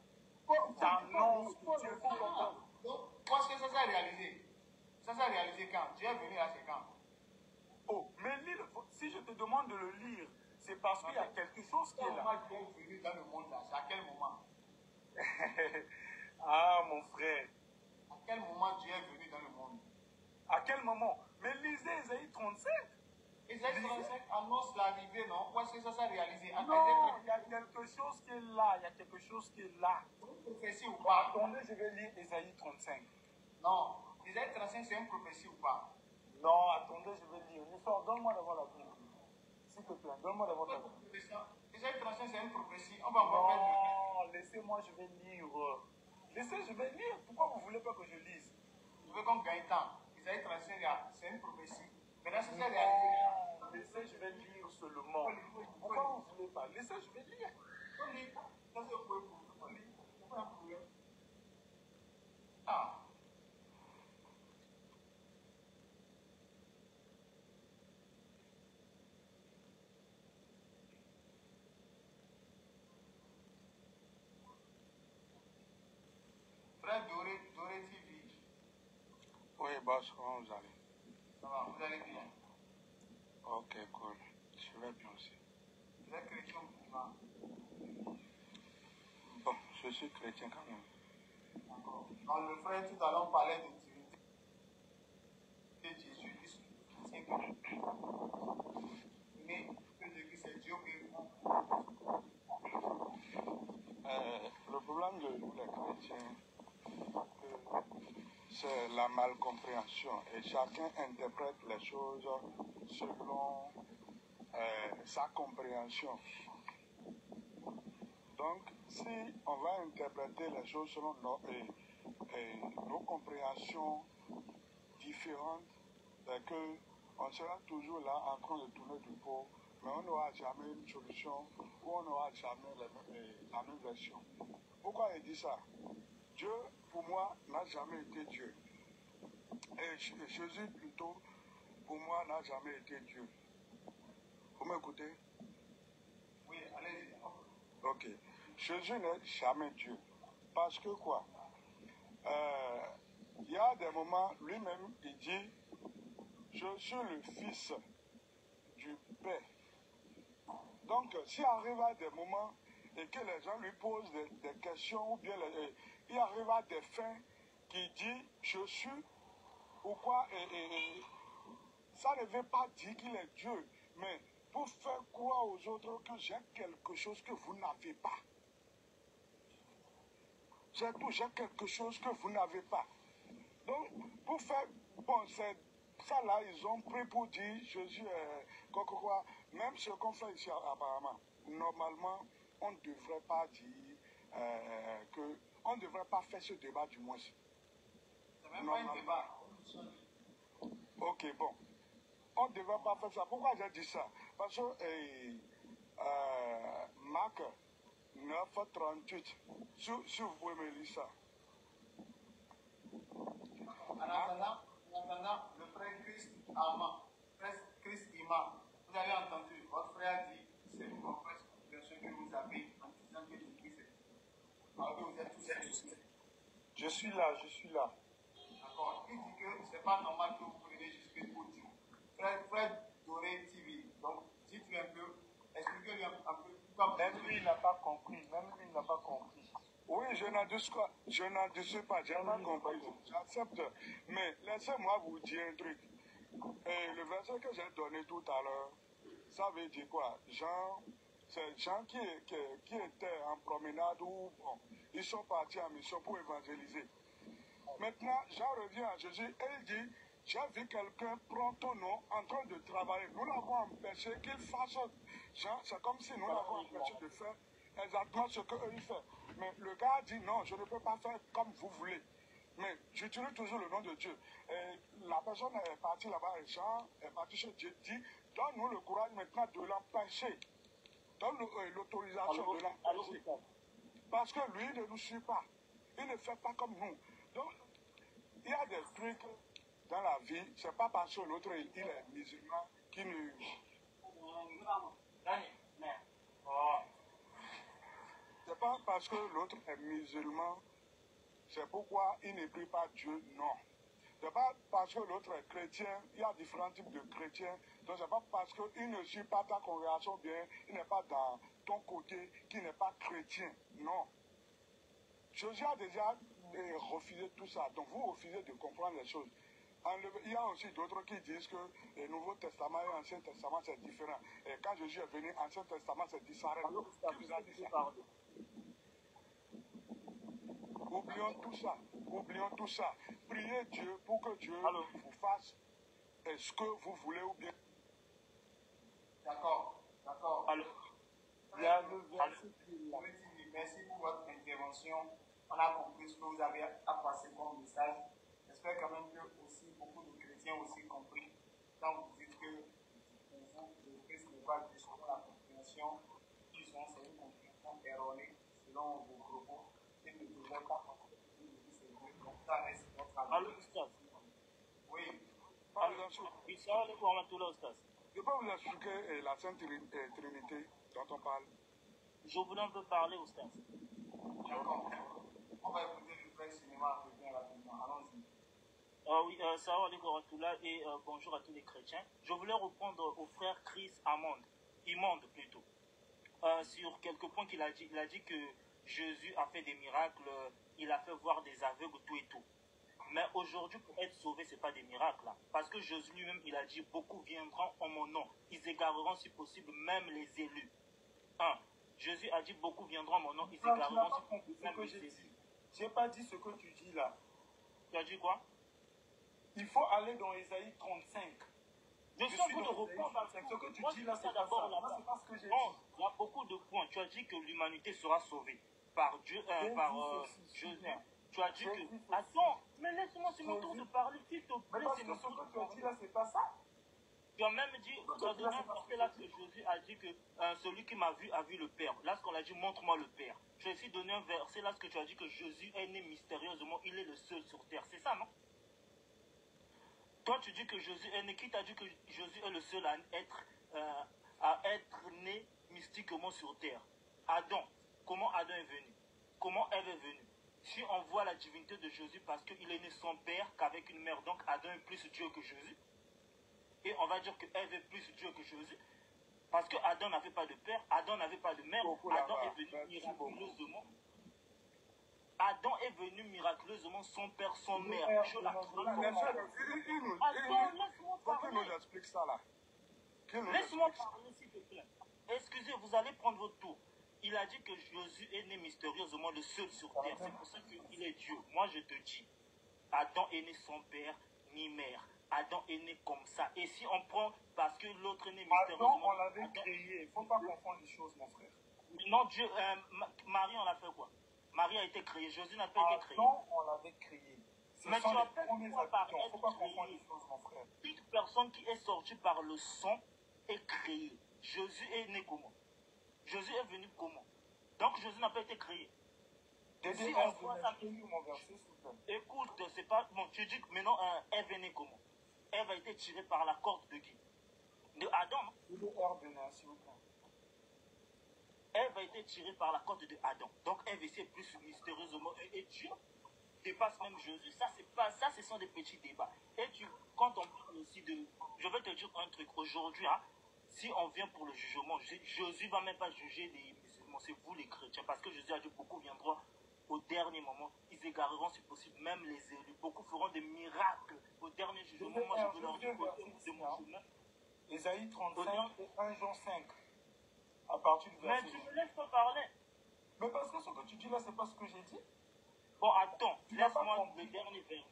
Ça annonce que Dieu viendra. Donc, parce que ça s'est réalisé. Ça s'est réalisé quand? Dieu est venu là, c'est quand? Oh, mais si je te demande de le lire, c'est parce qu'il y a quelque chose qui est là. Dieu est venu dans le monde là, c'est à quel moment? Ah, mon frère. À quel moment Dieu est venu dans le monde? À quel moment? Mais lisez Isaïe 35. Isaïe 35 annonce l'arrivée, non? Ou est-ce que ça s'est réalisé? Non, il y a quelque chose qui est là. Il y a quelque chose qui est là. Une prophétie ou pas? Attendez, je vais lire Isaïe 35. Non. Isaïe 35, c'est une prophétie ou pas? Non, attendez, je vais lire. L'histoire, donne-moi d'abord la Bible. S'il te plaît, donne-moi d'abord la Bible. Isaïe 35, c'est une prophétie. On va encore faire Non, laissez-moi, je vais lire. Laissez, je vais lire. Pourquoi vous ne voulez pas que je lise? Je veux qu'on gagne temps. Isaïe 35, c'est une prophétie. Maintenant, ça s'est réalisé. Non, laissez, je vais lire seulement. Pourquoi vous ne voulez pas? Laissez, je vais lire. On lit. Ça, c'est un problème. On lit. C'est pas un problème. Ah. Frère Doré TV. Oui, boss, comment vous allez? Ça va, vous allez bien? Ok, cool. Je vais bien aussi. Vous êtes chrétien ou musulman? Bon, je suis chrétien quand même. D'accord. Donc, le frère, tout à l'heure, on parlait de divinité de Jésus. C'est que c'est Dieu qui Le problème de nous, les chrétiens, c'est la malcompréhension et chacun interprète les choses selon sa compréhension. Donc, si on va interpréter les choses selon nos compréhensions différentes, c'est qu'on sera toujours là en train de tourner du pot, mais on n'aura jamais une solution ou on n'aura jamais la même version. Pourquoi il dit ça? Dieu, pour moi, n'a jamais été Dieu. Et Jésus, plutôt, pour moi, n'a jamais été Dieu. Vous m'écoutez? Oui, allez-y. Ok. Jésus n'est jamais Dieu. Parce que quoi? Il y a des moments, lui-même, il dit, je suis le fils du Père. Donc, s'il arrive à des moments et que les gens lui posent des questions, ou bien il arrive à des fins qui dit je suis, ou quoi, ça ne veut pas dire qu'il est Dieu, mais pour faire croire aux autres que j'ai quelque chose que vous n'avez pas. J'ai quelque chose que vous n'avez pas. Donc, pour faire, bon, c'est ça là, ils ont pris pour dire Jésus, quoi, même ce qu'on fait ici apparemment, normalement, on ne devrait pas dire on ne devrait pas faire ce débat du moins. C'est même pas un débat. Ok, bon. On ne devrait pas faire ça. Pourquoi j'ai dit ça? Parce que Marc 9:38, si vous pouvez me lire ça. En attendant, le frère Christ Ima, vous avez entendu, votre frère dit, c'est une mauvaise compréhension que vous avez en disant que Jésus c'est Dieu. Alors que vous êtes tous. Je suis là, je suis là. D'accord. Il dit que c'est pas normal que vous preniez Jésus pour Dieu. Frère Doré TV, donc dites-lui un peu, expliquez-lui un peu pourquoi. Même lui, il n'a pas compris. Oui, je n'en dis pas, j'ai pas compris. J'accepte. Mais laissez-moi vous dire un truc. Et le verset que j'ai donné tout à l'heure, ça veut dire quoi? C'est Jean qui étaient en promenade ou bon, ils sont partis en mission pour évangéliser. Maintenant, Jean revient à Jésus et il dit, j'ai vu quelqu'un prendre ton nom en train de travailler. Nous l'avons empêché qu'il fasse. Jean, c'est comme si nous l'avons empêché de faire exactement ce qu'eux ils font. Mais le gars dit non, je ne peux pas faire comme vous voulez. Mais j'utilise toujours le nom de Dieu. Et la personne est partie là-bas et Jean est parti chez Dieu. Dit, donne-nous le courage maintenant de l'empêcher. Donne l'autorisation de l'empêcher. Parce que lui ne nous suit pas. Il ne fait pas comme nous. Donc, il y a des trucs dans la vie, c'est pas parce que l'autre il est musulman qu'il ne. C'est pas parce que l'autre est musulman, c'est pourquoi il ne prie pas Dieu, non. C'est pas parce que l'autre est chrétien, il y a différents types de chrétiens, donc c'est pas parce qu'il ne suit pas ta congrégation bien, il n'est pas dans ton côté, qu'il n'est pas chrétien, non. Jésus a déjà refusé tout ça. Donc vous refusez de comprendre les choses. Il y a aussi d'autres qui disent que le Nouveau Testament et l'Ancien Testament c'est différent. Et quand Jésus est venu, l'Ancien Testament c'est différent. Qui vous a dit ça? Oublions tout ça. Oublions tout ça. Priez Dieu pour que Dieu vous fasse ce que vous voulez ou bien. D'accord, d'accord. Alors, il y a le verset qui est là. Merci pour votre intervention. On a compris ce que vous avez à passer comme message. J'espère quand même que aussi beaucoup de chrétiens ont aussi compris quand vous dites que pour vous, le Christ n'est pas justement la compréhension qu'ils ont, c'est une compréhension erronée selon vos propos. Et ne devrait pas comprendre que c'est Dieu. Donc ça reste votre avis. alors, Oustaz. Oui. Je peux vous expliquer la Sainte Trinité dont on parle. Je voulais un peu parler, Oustaz. D'accord. On va écouter le frère cinéma bien rapidement. Allons-y. Oui, salam alaikum wa rahmatullah et bonjour à tous les chrétiens. Je voulais répondre au frère Chris Immonde plutôt, sur quelques points qu'il a dit. Il a dit que Jésus a fait des miracles, il a fait voir des aveugles, tout et tout. Mais aujourd'hui, pour être sauvé, ce n'est pas des miracles. Là. Parce que Jésus lui-même, il a dit, beaucoup viendront en mon nom. Ils égareront, si possible, même les élus. Jésus a dit, beaucoup viendront en mon nom. Ils égareront, si possible, même les élus. Je n'ai pas dit ce que tu dis là. Tu as dit quoi? Il faut aller dans Ésaïe 35. Je suis en train de reprendre. Ce que tu dis là, c'est pas ça. Moi, c'est pas ce que j'ai dit. Il y a beaucoup de points. Tu as dit que l'humanité sera sauvée par Dieu, par Jésus. Tu as dit que... Attends, mais laisse-moi, c'est mon tour de parler, s'il te plaît. Mais parce que ce que tu as dit là, c'est pas ça. Tu as même dit, tu as donné un verset là que Jésus a dit que celui qui m'a vu a vu le Père. Là, ce qu'on a dit, montre-moi le Père. Tu as aussi donné un verset là, ce que tu as dit que Jésus est né mystérieusement, il est le seul sur terre. C'est ça, non? Toi, tu dis que Jésus est né. Qui t'a dit que Jésus est le seul à être né mystiquement sur terre? Adam. Comment Adam est venu? Comment Ève est venue? Si on voit la divinité de Jésus parce qu'il est né sans père qu'avec une mère, donc Adam est plus Dieu que Jésus. Et on va dire que Ève est plus Dieu que Jésus. Parce que Adam n'avait pas de père, Adam n'avait pas de mère, Adam est venu miraculeusement. Adam est venu miraculeusement sans père, sans mère. Je la Attends, laisse-moi parler. Laisse-moi parler, s'il te plaît. Excusez, vous allez prendre votre tour. Il a dit que Jésus est né mystérieusement le seul sur terre. C'est pour ça qu'il est Dieu. Moi, je te dis, Adam est né sans père ni mère. Adam est né comme ça. Et si on prend, parce que l'autre est né mystérieusement... Adam, on l'avait créé. Il ne faut pas confondre les choses, mon frère. Non, Dieu, Marie, on l'a fait quoi? Marie a été créée. Jésus n'a pas été créé. Adam, on l'avait créé. Mais tu appelles quoi par être créé? Il ne faut pas confondre créé? les choses, mon frère. Toute personne qui est sortie par le sang est créée. Jésus est né comment? Jésus est venu comment? Donc Jésus n'a pas été créé. Si on voit ça, écoute, c'est pas... Bon, tu dis que maintenant, Ève est née comment? Ève a été tirée par la corde de qui? De Adam. Ève a été tirée par la corde de Adam. Donc Ève essaie plus mystérieusement. Et Dieu dépasse même Jésus. Ça, c'est pas ça, ce sont des petits débats. Et quand on parle aussi de... Je vais te dire un truc. Aujourd'hui, si on vient pour le jugement, Jésus ne va même pas juger les musulmans, c'est vous les chrétiens. Parce que Jésus a dit beaucoup viendront au dernier moment. Ils égareront si possible même les élus. Beaucoup feront des miracles au dernier jugement. Moi, je veux leur dire de mon chemin. Ésaïe 35 et 1 Jean 5. À partir du verset. Mais tu me laisses pas parler. Mais parce que ce que tu dis là, c'est pas ce que j'ai dit. Bon, attends, laisse-moi le dernier verset.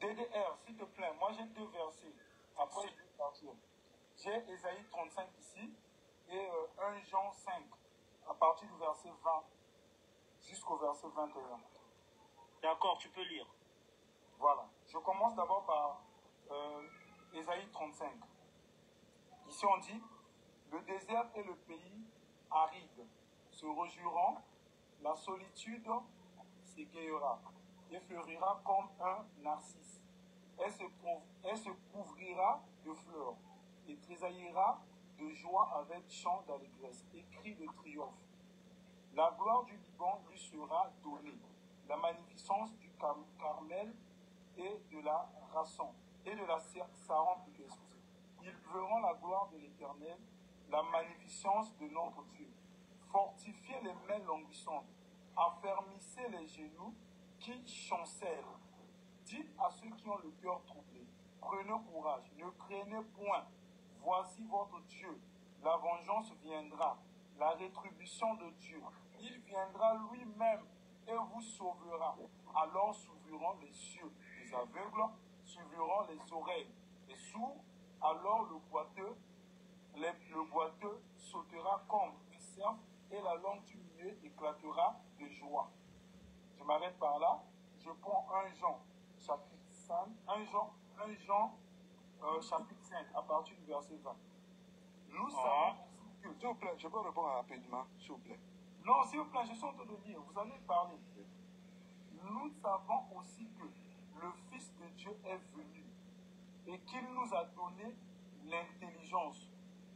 DDR, s'il te plaît, moi j'ai deux versets. Après, je vais partir. J'ai Ésaïe 35 ici et 1 Jean 5, à partir du verset 20 jusqu'au verset 21. D'accord, tu peux lire. Voilà. Je commence d'abord par Ésaïe 35. Ici on dit, le désert et le pays aride se rejoueront, la solitude s'égayera et fleurira comme un narcisse. Elle se couvrira de fleurs et tressaillira de joie avec chants d'allégresse et cris de triomphe. La gloire du Liban lui sera donnée, la magnificence du Carmel et de la Rasson et de la Saran. Ils verront la gloire de l'Éternel la magnificence de notre Dieu. Fortifiez les mains languissantes, affermissez les genoux qui chancellent. Dites à ceux qui ont le cœur troublé, prenez courage, ne craignez point. Voici votre Dieu. La vengeance viendra, la rétribution de Dieu. Il viendra lui-même et vous sauvera. Alors s'ouvriront les yeux des aveugles, s'ouvriront les oreilles des sourds. Alors le boiteux sautera comme un cerf et la langue du muet éclatera de joie. Je m'arrête par là. Je prends 1 Jean, chapitre 5, 1 Jean, chapitre 5, à partir du verset 20. Nous savons que... S'il vous plaît, je peux répondre rapidement, s'il vous plaît. Non, s'il vous plaît, je suis en train de lire. Vous allez parler. Nous savons aussi que le Fils de Dieu est venu et qu'il nous a donné l'intelligence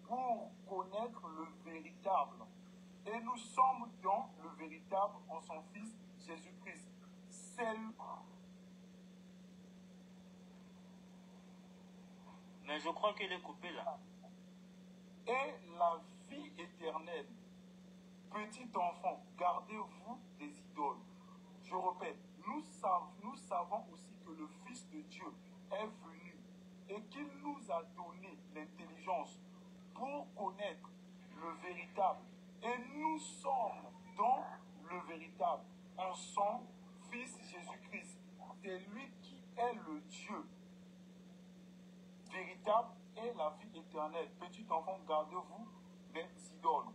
pour connaître le véritable. Et nous sommes dans le véritable en son Fils Jésus-Christ. Mais je crois qu'il est coupé là. Et la vie éternelle. Petit enfant, gardez-vous des idoles. Je répète, nous savons aussi que le Fils de Dieu est venu et qu'il nous a donné l'intelligence pour connaître le véritable. Et nous sommes dans le véritable, en son Fils Jésus-Christ. C'est lui qui est le Dieu véritable et la vie éternelle. Petit enfant, gardez-vous des idoles.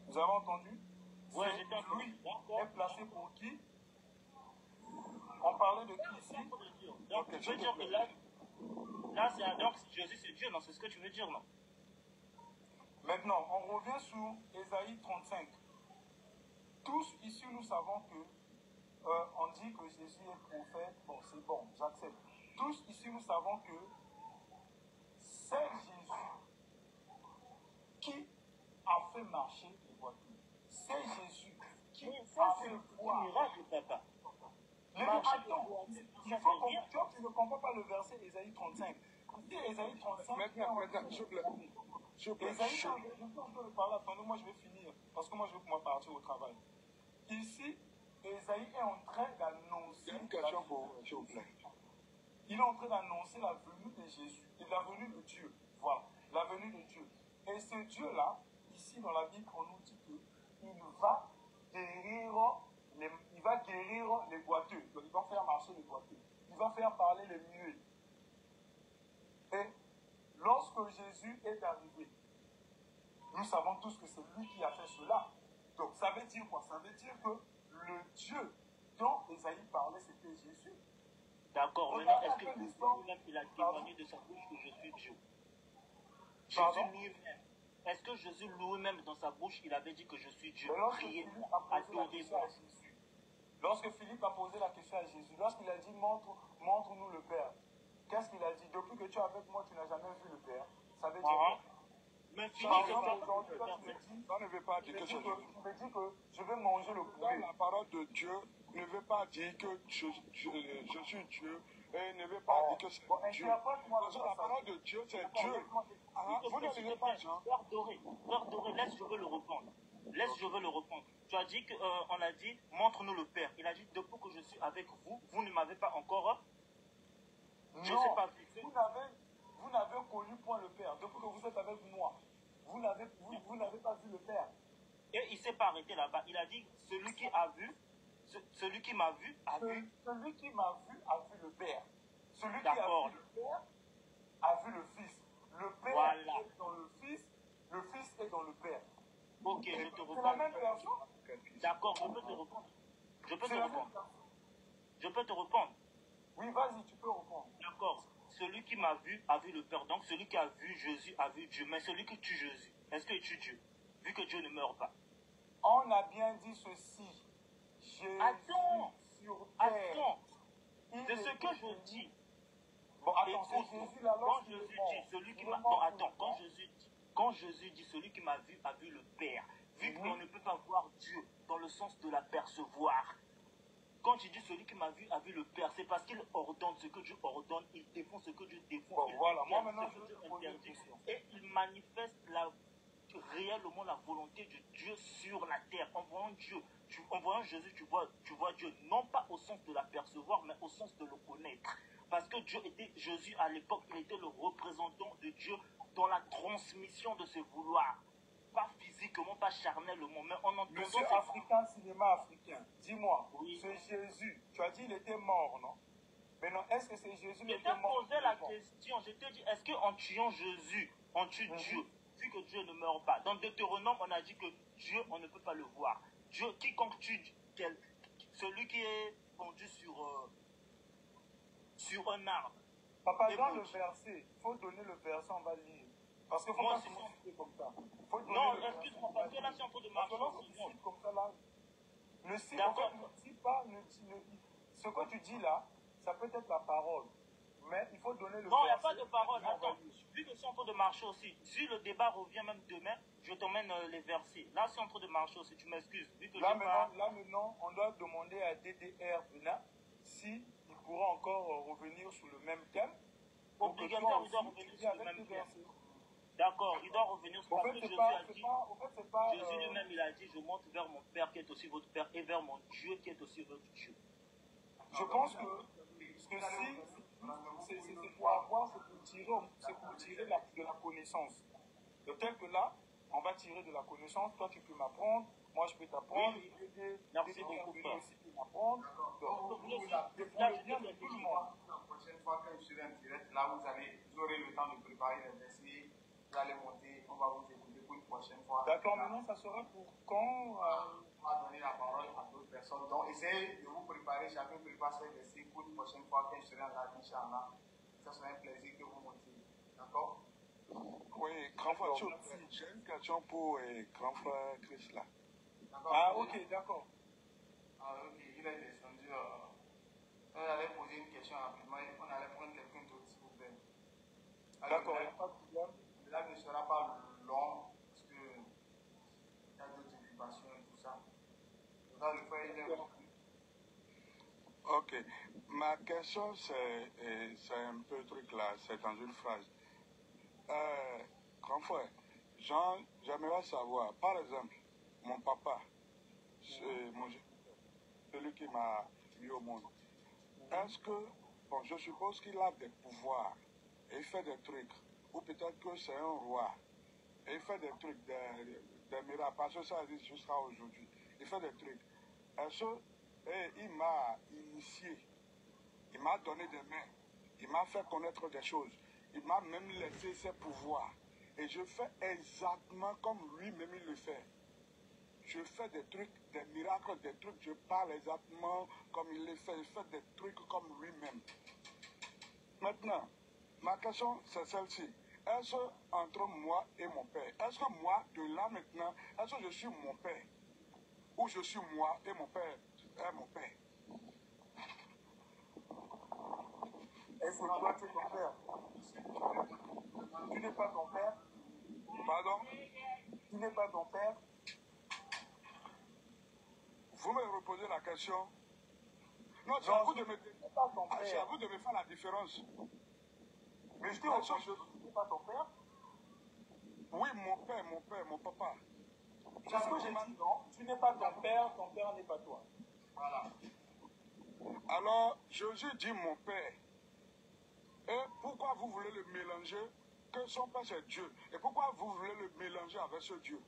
Vous avez entendu? Oui, C'est j'ai entendu. lui est placé pour qui? On parlait de qui ici? Donc, tu veux dire que là c'est donc Jésus c'est Dieu, non? C'est ce que tu veux dire, non? Maintenant, on revient sur Ésaïe 35. Tous ici, nous savons que on dit que Jésus est prophète. Bon, c'est bon, j'accepte. Tous ici, nous savons que c'est Jésus qui a fait marcher les voitures. C'est Jésus qui a fait voir. Miracle, papa. Attends, tu ne comprends pas le verset Ésaïe 35. Dis Ésaïe 35. Maintenant, s'il vous plaît. S'il vous plaît. Ésaïe 35, je suis en train de parler. Attendez, moi je vais finir. Parce que moi je veux pouvoir partir au travail. Ici, Ésaïe est en train d'annoncer. Une question pour vous, s'il vous plaît. Il est en train d'annoncer la venue de Jésus et la venue de Dieu. Voilà, la venue de Dieu. Et ce Dieu-là, ici dans la Bible, on nous dit qu'il va guérir les boiteux. Donc, il va faire marcher les boiteux. Il va faire parler les muets. Et lorsque Jésus est arrivé, nous savons tous que c'est lui qui a fait cela. Donc ça veut dire quoi? Ça veut dire que le Dieu dont Ésaïe parlait, c'était Jésus. D'accord, maintenant est-ce que Jésus lui-même il a témoigné de sa bouche que je suis Dieu? Jésus lui-même. Est-ce que Jésus lui-même dans sa bouche il avait dit que je suis Dieu? Lorsque Philippe a posé la question à Jésus, lorsqu'il a dit montre-nous le Père, qu'est-ce qu'il a dit? Depuis que tu es avec moi, tu n'as jamais vu le Père. Ça veut dire mais Ça ne veut pas dire que c'est Dieu. Tu me dis que je vais manger le poulet. La parole de Dieu ne veut pas dire que je suis Dieu et ne veut pas dire que c'est Dieu. Parce que la parole de Dieu, c'est Dieu. Vous ne lisez pas Jean. Frère Doré, laisse, je veux le reprendre. Je veux le reprendre. Tu as dit qu'on a dit, montre-nous le Père. Il a dit, depuis que je suis avec vous, vous ne m'avez pas encore. Je ne sais pas vu. Vous n'avez connu point le Père. Depuis que vous êtes avec moi, vous n'avez pas vu le Père. Et il ne s'est pas arrêté là-bas. Il a dit, celui qui a vu, celui qui m'a vu, a vu. Celui qui m'a vu a vu le Père. Celui qui a vu le Père a vu le Fils. Le Père est dans le Fils, le Fils est dans le Père. Ok, je te reprends. C'est la même personne. D'accord, je peux te reprendre. Je peux te reprendre. Oui, vas-y, tu peux reprendre. D'accord. Celui qui m'a vu a vu le Père. Donc celui qui a vu Jésus a vu Dieu. Mais celui qui tue Jésus, est-ce qu'il tue Dieu? Vu que Dieu ne meurt pas. On a bien dit ceci. Jésus sur terre. Attends. C'est ce que je dis. Bon, attends, c'est Jésus là, quand Jésus dit, celui qui m'a... Non, attends, quand Jésus dit, celui qui m'a vu a vu le Père. Vu qu'on ne peut pas voir Dieu dans le sens de l'apercevoir. quand il dit celui qui m'a vu a vu le Père, c'est parce qu'il ordonne ce que Dieu ordonne, il défend ce que Dieu défend. Bon, voilà, moi maintenant je vais te poser une question. Et il manifeste réellement la volonté de Dieu sur la terre. En voyant Dieu, en voyant Jésus, tu vois Dieu, non pas au sens de l'apercevoir, mais au sens de le connaître. Parce que Jésus à l'époque, il était le représentant de Dieu dans la transmission de ses vouloirs. Pas physiquement, pas charnellement, mais en entendant... Monsieur Africain, cinéma africain, dis-moi, oui. Ce Jésus, tu as dit il était mort, non? Mais non, est-ce que c'est Jésus qui était mort? Je t'ai posé la question, je t'ai dit, est-ce qu'en tuant Jésus, on tue Dieu, vu que Dieu ne meurt pas? Dans Deutéronome, on a dit que Dieu, on ne peut pas le voir. Dieu, quiconque tue celui qui est pendu sur un arbre. Papa, dans le verset, il faut donner le verset, on va lire. Parce qu'il ne faut pas commencer comme ça. Non, excuse-moi, parce que là, c'est un peu de marche. Comme ça, là, le site, en fait, ne dit pas, ce que tu dis là, ça peut être la parole. Mais il faut donner le verset. Non, il n'y a pas de parole. Attends, vu que c'est en train de marcher aussi, si le débat revient même demain, je t'emmène les versets. Là, c'est en train de marcher aussi, tu m'excuses. Là, maintenant, on doit demander à DDR Vena si il pourra encore revenir sur le même thème. Obligatoirement, il doit revenir sur le même thème. D'accord, il doit revenir sur parce que Jésus a dit, Jésus lui-même, il a dit, je monte vers mon Père qui est aussi votre Père et vers mon Dieu qui est aussi votre Dieu. Je pense que si c'est pour avoir, c'est pour tirer de la connaissance. De tel que là, on va tirer de la connaissance, toi tu peux m'apprendre, moi je peux t'apprendre, merci beaucoup, frère. aussi peut m'apprendre. La prochaine fois que je serai en direct, là vous aurez le temps de préparer les versets, vous allez monter, on va vous écouter pour une prochaine fois. D'accord, maintenant ça sera pour quand on va donner la parole à d'autres personnes. Donc essayez de vous préparer, chacun prépare ses versets pour une prochaine fois quand je serai en live, Inch'Allah. Ça sera un plaisir que vous montiez. D'accord? Oui, grand frère, j'ai une question pour grand frère Chris là. Ah, ok, d'accord. Ah, ok, il est descendu. On allait poser une question rapidement, on allait prendre quelqu'un d'autre, s'il vous plaît. D'accord, il n'y a pas de problème. Là ne sera pas long, parce que il y a d'autres occupations et tout ça. Dans le frère, il est... Ok, ma question c'est un peu truc là, c'est dans une phrase. Grand frère, j'aimerais savoir, par exemple, mon papa, celui qui m'a mis au monde, est-ce que, bon, je suppose qu'il a des pouvoirs, et il fait des trucs, ou peut-être que c'est un roi, et il fait des trucs, des miracles, parce que ça existe jusqu'à aujourd'hui, il fait des trucs. Est-ce qu'il m'a initié, il m'a donné des mains, il m'a fait connaître des choses, il m'a même laissé ses pouvoirs. Et je fais exactement comme lui-même il le fait. Je fais des trucs, des miracles, des trucs, je parle exactement comme il les fait. Je fais des trucs comme lui-même. Maintenant, ma question c'est celle-ci. Est-ce entre moi et mon père, est-ce que moi, de là maintenant, est-ce que je suis mon père? Ou je suis moi et mon père est mon père? Est-ce que toi tu es ton père? Tu n'es pas ton père? Pardon? Tu n'es pas ton père? Vous me reposez la question. Non, c'est à vous de me faire la différence. Mais je te reçois, tu n'es pas ton père? Oui, mon papa. C'est ce que j'ai dit, non? Tu n'es pas ton père n'est pas toi. Voilà. Alors, Jésus dit mon père. Et pourquoi vous voulez le mélanger? Que son père c'est Dieu. Et pourquoi vous voulez le mélanger avec ce Dieu?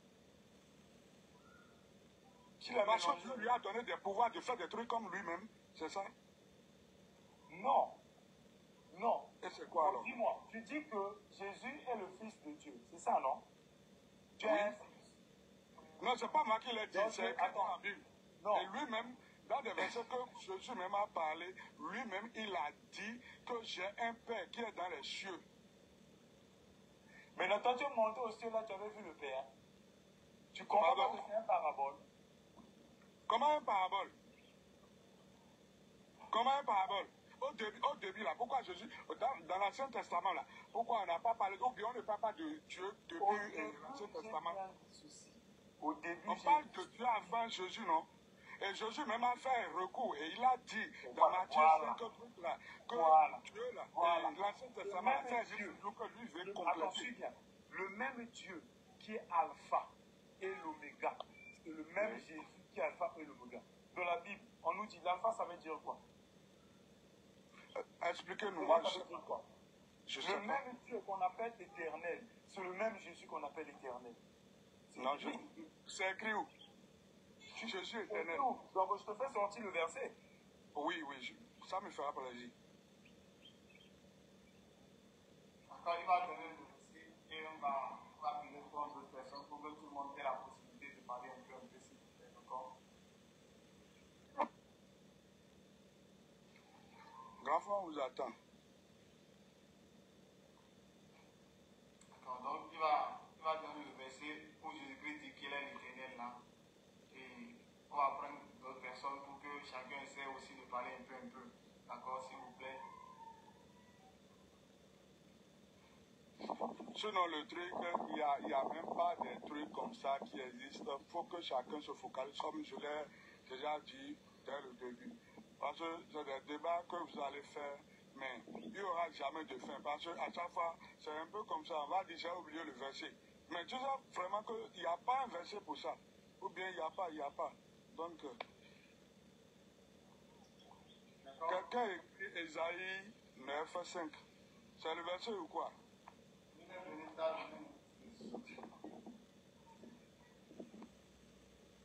Parce que Dieu lui a donné des pouvoirs de faire des trucs comme lui-même. C'est ça? Non. Non. Et c'est quoi alors? Dis-moi, tu dis que Jésus est le fils de Dieu. C'est ça, non? Dieu est un fils. Non, c'est pas moi qui l'ai dit, c'est écrit dans la Bible. Non. Et lui-même, dans des versets que Jésus même a parlé, lui-même, il a dit que j'ai un Père qui est dans les cieux. Mais quand tu es monté au ciel, là, tu avais vu le Père. Tu comprends pas que c'est un parabole? Comment un parabole? Comment un parabole? Au début, là, pourquoi Jésus, dans l'Ancien Testament, là, pourquoi on n'a pas parlé, ou bien on ne parle pas de Dieu depuis l'Ancien Testament? Au début, on parle de Dieu avant Jésus, non? Et Josué même a fait un recours et il a dit dans Matthieu 5 trucs là que Dieu là, l'Ancien Testament, c'est Dieu que lui veut compléter. Le même Dieu qui est Alpha et l'Oméga, c'est le même Jésus qui est Alpha et l'Oméga. Dans la Bible, on nous dit l'Alpha, ça veut dire quoi? Expliquez-nous. Ça veut dire quoi? Le même Dieu qu'on appelle éternel, c'est le même Jésus qu'on appelle éternel. Non, c'est écrit où? Jésus est éternel. Donc je te fais sortir le verset. Oui, ça me fera plaisir. Quand il va donner le verset et on va appeler d'autres personnes pour que tout le monde ait la possibilité de parler un peu s'il vous plaît, d'accord? Grand frère, on vous attend. D'accord, donc il va donner le verset où Jésus-Christ dit qu'il est l'éternel là. Et on va prendre d'autres personnes pour que chacun essaie aussi de parler un peu. D'accord, s'il vous plaît. Sinon, le truc, il n'y a même pas des trucs comme ça qui existent. Il faut que chacun se focalise, comme je l'ai déjà dit dès le début. Parce que c'est des débats que vous allez faire, mais il n'y aura jamais de fin. Parce qu'à chaque fois, c'est un peu comme ça. On va déjà oublier le verset. Mais tu sais vraiment qu'il n'y a pas un verset pour ça. Ou bien il n'y a pas. Donc, quelqu'un écrit Ésaïe 9, 5. C'est le verset ou quoi?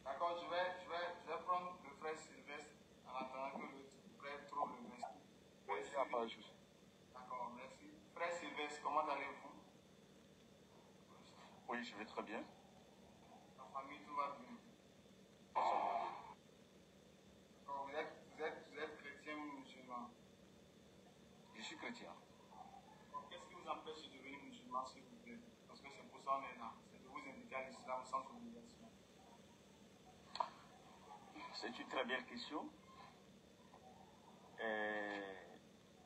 D'accord, je vais prendre le frère Sylvestre en attendant que le frère trouve le verset. D'accord, merci. Frère Sylvestre, comment allez-vous? Oui, je vais très bien. La famille, tout va bien. D'accord, vous êtes chrétien ou musulman? Je suis chrétien. Qu'est-ce qui vous empêche de devenir musulman, s'il vous plaît? Parce que c'est pour ça qu'on est là. C'est de vous inviter à l'islam sans obligation. C'est une très belle question.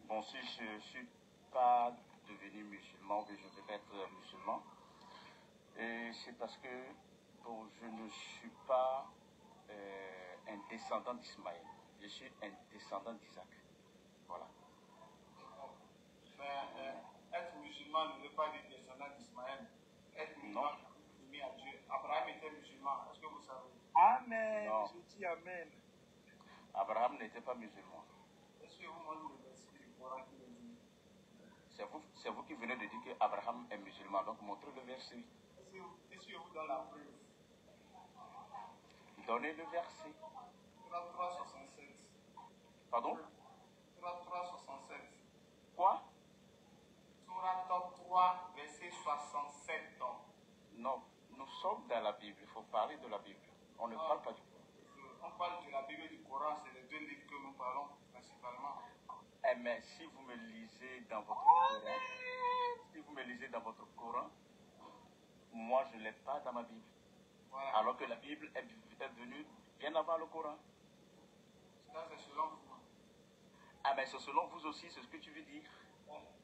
Bon, si je ne suis pas devenu musulman, mais je vais être musulman, c'est parce que bon, je ne suis pas un descendant d'Ismaël. Je suis un descendant d'Isaac. Voilà. Mais être musulman ne veut pas dire descendant d'Ismaël. Être musulman, c'est soumis à Dieu. Abraham était musulman. Est-ce que vous savez? Amen. Non. Je dis Amen. Abraham n'était pas musulman. Est-ce que vous montrez le verset du Coran qui le dit? C'est vous qui venez de dire qu'Abraham est musulman, donc montrez le verset. Est-ce que vous donne la preuve? Donnez le verset. 33,67. Pardon? 33,67. Quoi? Surat 3, verset 67. Non, nous sommes dans la Bible, il faut parler de la Bible. On ne parle pas du Coran. On parle de la Bible et du Coran, c'est les deux livres que nous parlons principalement. Eh mais si vous me lisez dans votre Coran, moi je ne l'ai pas dans ma Bible. Voilà. Alors que la Bible est venue bien avant le Coran. Ça, c'est selon vous. Ah mais c'est selon vous aussi, c'est ce que tu veux dire.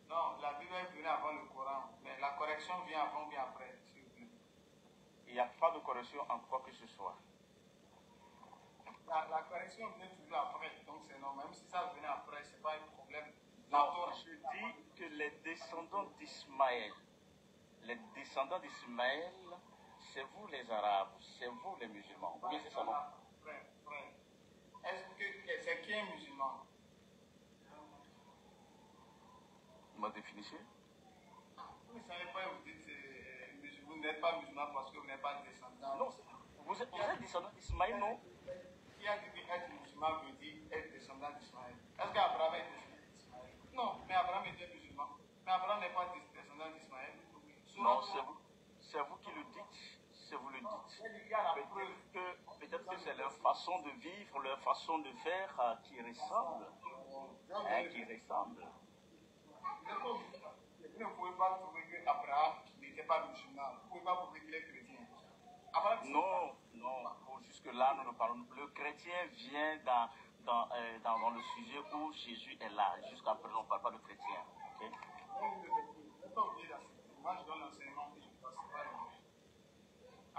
Non, la Bible est venue avant le Coran, mais la correction vient avant ou bien après, s'il vous plaît. Il n'y a pas de correction en quoi que ce soit. La correction vient toujours après, donc c'est normal. Même si ça venait après, ce n'est pas un problème. Non, je dis que les descendants d'Ismaël, c'est vous les Arabes, c'est vous les musulmans. Oui, c'est ça, non? Frère, est-ce que c'est qui est musulman? Ma définition? Vous ne savez pas, vous dites vous n'êtes pas musulman parce que vous n'êtes pas descendant. Non, vous êtes descendant d'Ismaël, non? Qui a dit qu'être musulman veut dire être descendant d'Ismaël? Est-ce qu'Abraham est descendant d'Ismaël? Non, mais Abraham était musulman. Mais Abraham n'est pas descendant d'Ismaël. Non, c'est vous qui le dites. C'est vous le dites. Peut-être que c'est leur façon de vivre, leur façon de faire qui ressemble. Qui ressemble. Vous ne pouvez pas trouver qu'Abraham n'était pas musulman. Vous ne pouvez pas prouver qu'il est chrétien. Non. Jusque-là, nous ne parlons. Le chrétien vient dans le sujet où Jésus est là. Jusqu'à présent, on ne parle pas de chrétien. Okay? Ne pas oublier d'accepter. Moi, je donne l'enseignement que je ne passe pas.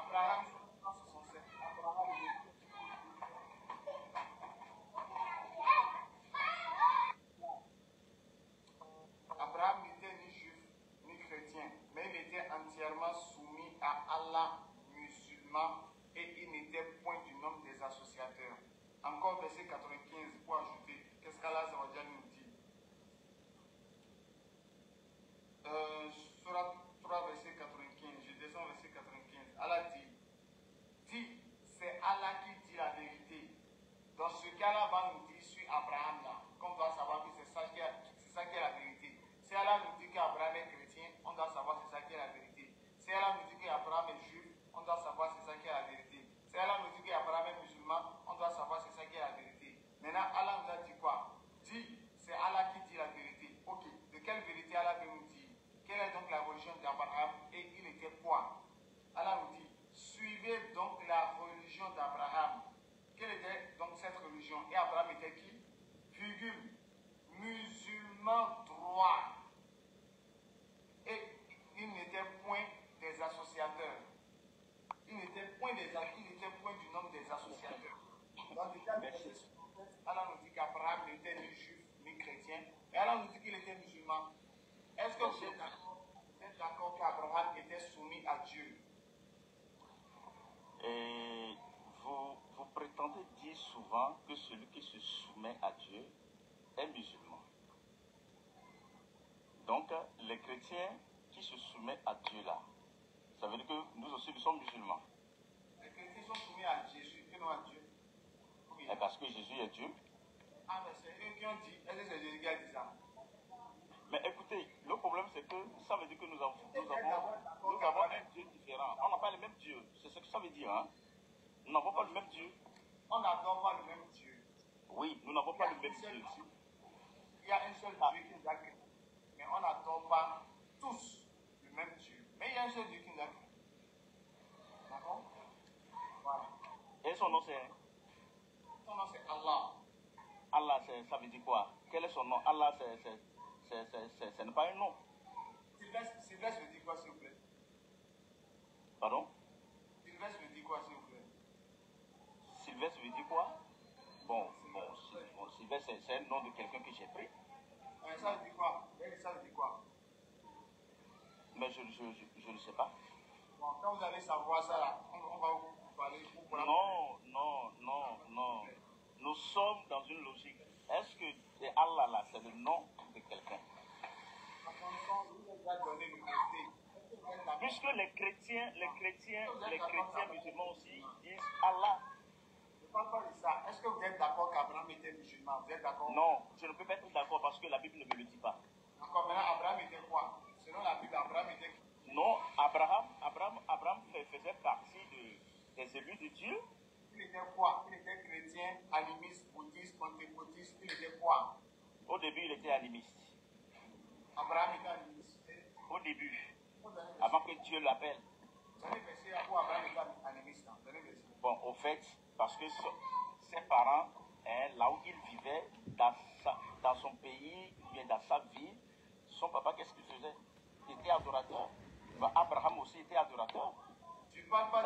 Abraham, 167. Abraham, religion d'Abraham. Quelle était donc cette religion? Et Abraham était qui? Virgule. Musulman droit. Et il n'était point des associateurs. Il n'était point du nombre des associateurs. Dans le cas de Allah nous dit qu'Abraham n'était ni juif ni chrétien. Et Allah nous dit qu'il était musulman. Est-ce que vous êtes d'accord qu'Abraham était soumis à Dieu? Et vous prétendez dire souvent que celui qui se soumet à Dieu est musulman. Donc, les chrétiens qui se soumettent à Dieu là, ça veut dire que nous aussi nous sommes musulmans. Les chrétiens sont soumis à Jésus et non à Dieu. Oui. Et parce que Jésus est Dieu. Ah, mais c'est eux qui ont dit, est-ce que c'est Jésus qui a dit ça? Mais écoutez, le problème c'est que ça veut dire que nous avons un Dieu différent. On n'a pas le même Dieu. C'est ce que ça veut dire. Hein? Nous n'avons pas le même Dieu. On n'adore pas le même Dieu. Oui, nous n'avons pas le même Dieu. Il y a un seul Dieu qui nous a créé. Mais on n'adore pas tous le même Dieu. Mais il y a un seul Dieu qui nous a créé. D'accord? Voilà. Et son nom c'est? Son nom c'est Allah. Allah, ça veut dire quoi? Quel est son nom? Allah, ce n'est pas un nom. Sylvestre veut dire quoi, s'il vous plaît? Pardon? Sylvestre veut dire quoi, s'il vous plaît? Sylvestre veut dire quoi? Bon, Sylvestre, c'est un nom de quelqu'un que j'ai pris. Ça veut dire quoi? Ça veut dire quoi? Mais je ne sais pas. Bon, quand vous allez savoir ça, là, on va vous parler. Non. Nous sommes dans une logique. Est-ce que Allah là, c'est le nom de quelqu'un? Puisque les chrétiens musulmans aussi disent Allah. Je ne parle pas de ça. Est-ce que vous êtes d'accord qu'Abraham était musulman? Vous êtes d'accord? Non, je ne peux pas être d'accord parce que la Bible ne me le dit pas. D'accord, maintenant Abraham était quoi? Selon la Bible, Abraham était qui? Non, Abraham faisait partie des élus de Dieu. Il était quoi? Il était chrétien, animiste, bouddhiste, pentecôtiste. Il était quoi? Au début, il était animiste. Abraham était animiste. Au début, avant que Dieu l'appelle. Vous allez verser à où Abraham était animiste. Bon, au fait, parce que ses parents, là où il vivait, dans son pays, bien dans sa ville, son papa, qu'est-ce qu'il faisait? Il était adorateur. Abraham aussi était adorateur. Tu ne parles pas